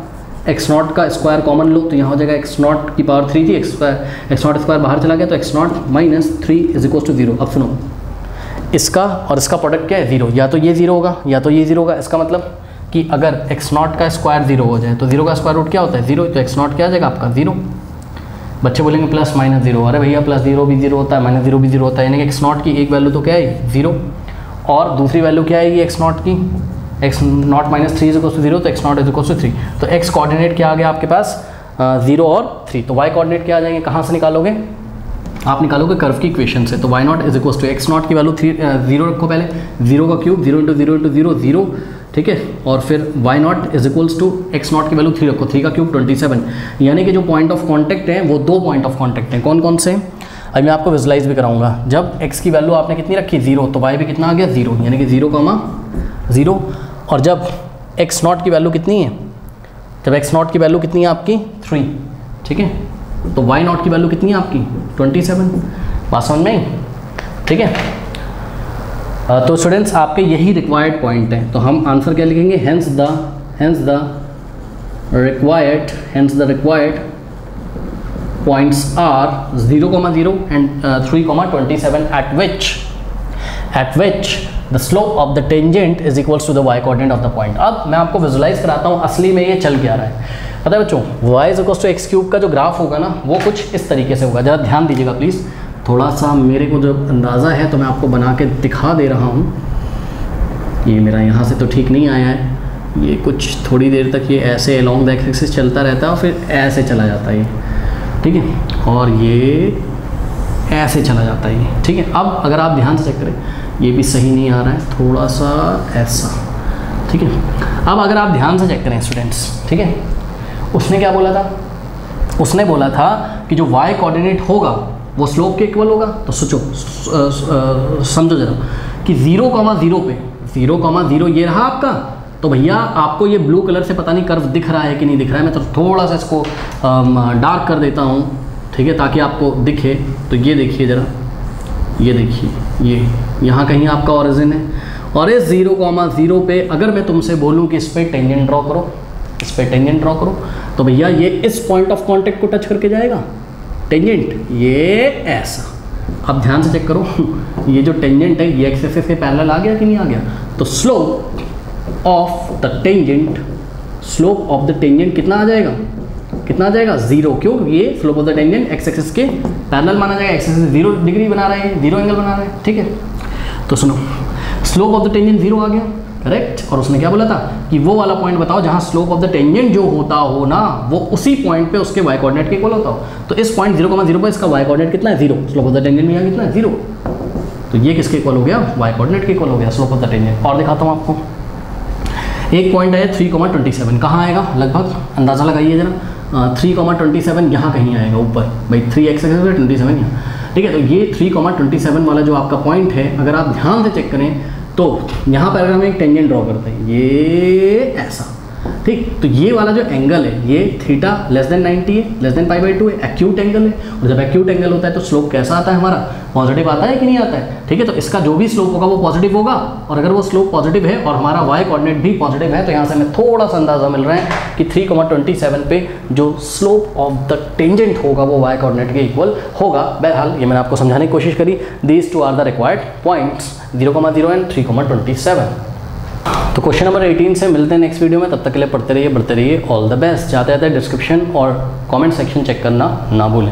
x0 का स्क्वायर कॉमन लो, तो यहाँ हो जाएगा x0 की पावर 3 थी, x0 स्क्वायर बाहर चला गया, तो x0 minus 3 is equals to 0। अब सुनो, इसका और इसका प्रोडक्ट क्या है, 0, या तो ये 0 होगा या तो ये 0 होगा। इसका मतलब कि अगर x0 का स्क्वायर 0 हो जाए तो 0 का स्क्वायर रूट क्या होता है, 0, तो x0 क्या आ जाएगा आपका 0। बच्चे बोलेंगे प्लस माइनस 0, अरे भैया प्लस 0 भी 0 होता है, माइनस 0 भी 0 होता है, यानी कि x0 की एक वैल्यू तो क्या है 0, और दूसरी वैल्यू क्या आएगी x0 की, x0 minus 3 is equal to 0, तो x0 इज इक्वल टू 3। तो x कोऑर्डिनेट क्या आ गया आपके पास 0 और 3, तो y कोऑर्डिनेट क्या आ जाएंगे, कहाँ से निकालोगे, आप निकालोगे कर्व की इक्वेशन से, तो y not is equal to x not की वैल्यू 0 रखो पहले, 0 का क्यूब 0 इंटू 0 इंटू 0 0, ठीक है, और फिर y not is equals to x not की वैल्यू 3 रखो, 3 का क्यूब 27, यानी कि जो पॉइंट ऑफ कॉन्टैक्ट है वो 2 पॉइंट ऑफ कॉन्टैक्ट हैं। कौन कौन से? अभी मैं आपको विजुलाइज भी कराऊंगा। जब x की वैल्यू आपने कितनी रखी 0, तो y भी कितना आ गया 0, यानी कि 0,0, और जब x नॉट की वैल्यू कितनी है, जब x नॉट की वैल्यू कितनी है आपकी 3, ठीक है, तो y नॉट की वैल्यू कितनी है आपकी 27। बात समझ में आई? ठीक है, तो स्टूडेंट्स आपके यही रिक्वायर्ड पॉइंट हैं, तो हम आंसर क्या लिखेंगे? Hence the required points are 0,0 and 3,27 at which the slope of the tangent is equals to the y coordinate of the point। अब मैं आपको विजुलाइज कराता हूँ असली में ये चल क्या रहा है। पता है बच्चों, y is equals to x cube का जो ग्राफ होगा ना, वो कुछ इस तरीके से होगा। ज़रा ध्यान दीजिएगा प्लीज़, थोड़ा सा मेरे को जब अंदाज़ा है तो मैं आपको बना के दिखा दे रहा हूँ। ये मेरा यहाँ से तो ठीक नहीं आया है, ये कुछ थोड़ी देर तक ये ऐसे अलॉन्ग द एक्सिस चलता रहता है और फिर ऐसे चला जाता है ये, ठीक है, और ये ऐसे चला जाता है ये, ठीक है। अब अगर आप ध्यान से चेक करें, ये भी सही नहीं आ रहा है, थोड़ा सा ऐसा, ठीक है। अब अगर आप ध्यान से चेक करें स्टूडेंट्स, ठीक है, उसने क्या बोला था? उसने बोला था कि जो y कोऑर्डिनेट होगा वो स्लोप के इक्वल होगा। तो सोचो, समझो जरा कि 0,0 पे 0,0 ये रहा आपका, तो भैया आपको ये ब्लू कलर से पता नहीं कर्व दिख रहा है कि नहीं दिख रहा है, मैं तो थोड़ा सा इसको डार्क कर देता हूँ, ठीक है, ताकि आपको दिखे। तो ये देखिए ज़रा, ये देखिए, ये यहाँ कहीं आपका ओरिजिन है, और इस 0,0 पे अगर मैं तुमसे बोलूँ कि इस पर टेंजेंट ड्रॉ करो, इस पर टेंजेंट ड्रॉ करो, तो भैया ये इस पॉइंट ऑफ कांटेक्ट को टच करके जाएगा टेंजेंट, ये ऐसा। अब ध्यान से चेक करो, ये जो टेंजेंट है ये एक्स एक्सिस के पैरेलल आ गया कि नहीं आ गया? तो slope of the tangent, slope of the tangent कितना आ जाएगा? कितना आ जाएगा? 0। क्यों? ये slope of the tangent x axis के पैरेलल माना जाएगा, एक्स एक्सिस 0 डिग्री बना रहे हैं, 0 एंगल बना रहे हैं, ठीक है। तो सुनो, स्लोप ऑफ द टेंजेंट 0 आ गया, करेक्ट। और उसने क्या बोला था कि वो वाला पॉइंट बताओ जहां स्लोप ऑफ द टेंजेंट जो होता हो ना, वो उसी पॉइंट पे उसके y कोऑर्डिनेट के इक्वल होता हो। तो इस पॉइंट 0,0 पे इसका y कोऑर्डिनेट कितना है? 0। स्लोप ऑफ द टेंजेंट में यहाँ कितना है? 0। तो ये किसके इक्वल हो गया? y कोऑर्डिनेट के इक्वल हो गया, स्लोप ऑफ द टेंजेंट। और दिखाता हूँ आपको, एक पॉइंट है 3,27, कहाँ आएगा? लगभग अंदाज़ा लगाइए जरा, 3,27 यहाँ कहीं आएगा ऊपर, भाई 3x 27 यहाँ, ठीक है। तो ये 3,27 वाला जो आपका पॉइंट है, अगर आप ध्यान से चेक करें तो यहाँ पर अगर हम एक टेंजेंट ड्रॉ करते हैं, ये ऐसा, ठीक। तो ये वाला जो एंगल है ये थीटा लेस देन 90 है, लेस देन π/2 है, एक्यूट एंगल है। और जब एक्यूट एंगल होता है तो स्लोप कैसा आता है हमारा? पॉजिटिव आता है कि नहीं आता है? ठीक है, तो इसका जो भी स्लोप होगा वो पॉजिटिव होगा, और अगर वो स्लोप पॉजिटिव है और हमारा y कोऑर्डिनेट भी पॉजिटिव है, तो यहाँ से हमें थोड़ा सा अंदाजा मिल रहा है कि 3,27 पे जो स्लोप ऑफ द टेंजेंट होगा वो y कोऑर्डिनेट के इक्वल होगा। बहरहाल ये मैंने आपको समझाने की कोशिश करी। These two are the required points 0,0 and 3,27। तो क्वेश्चन नंबर 18 से मिलते हैं नेक्स्ट वीडियो में, तब तक के लिए पढ़ते रहिए, बढ़ते रहिए। All the best. जाते जाते डिस्क्रिप्शन और कमेंट सेक्शन चेक करना ना भूलें।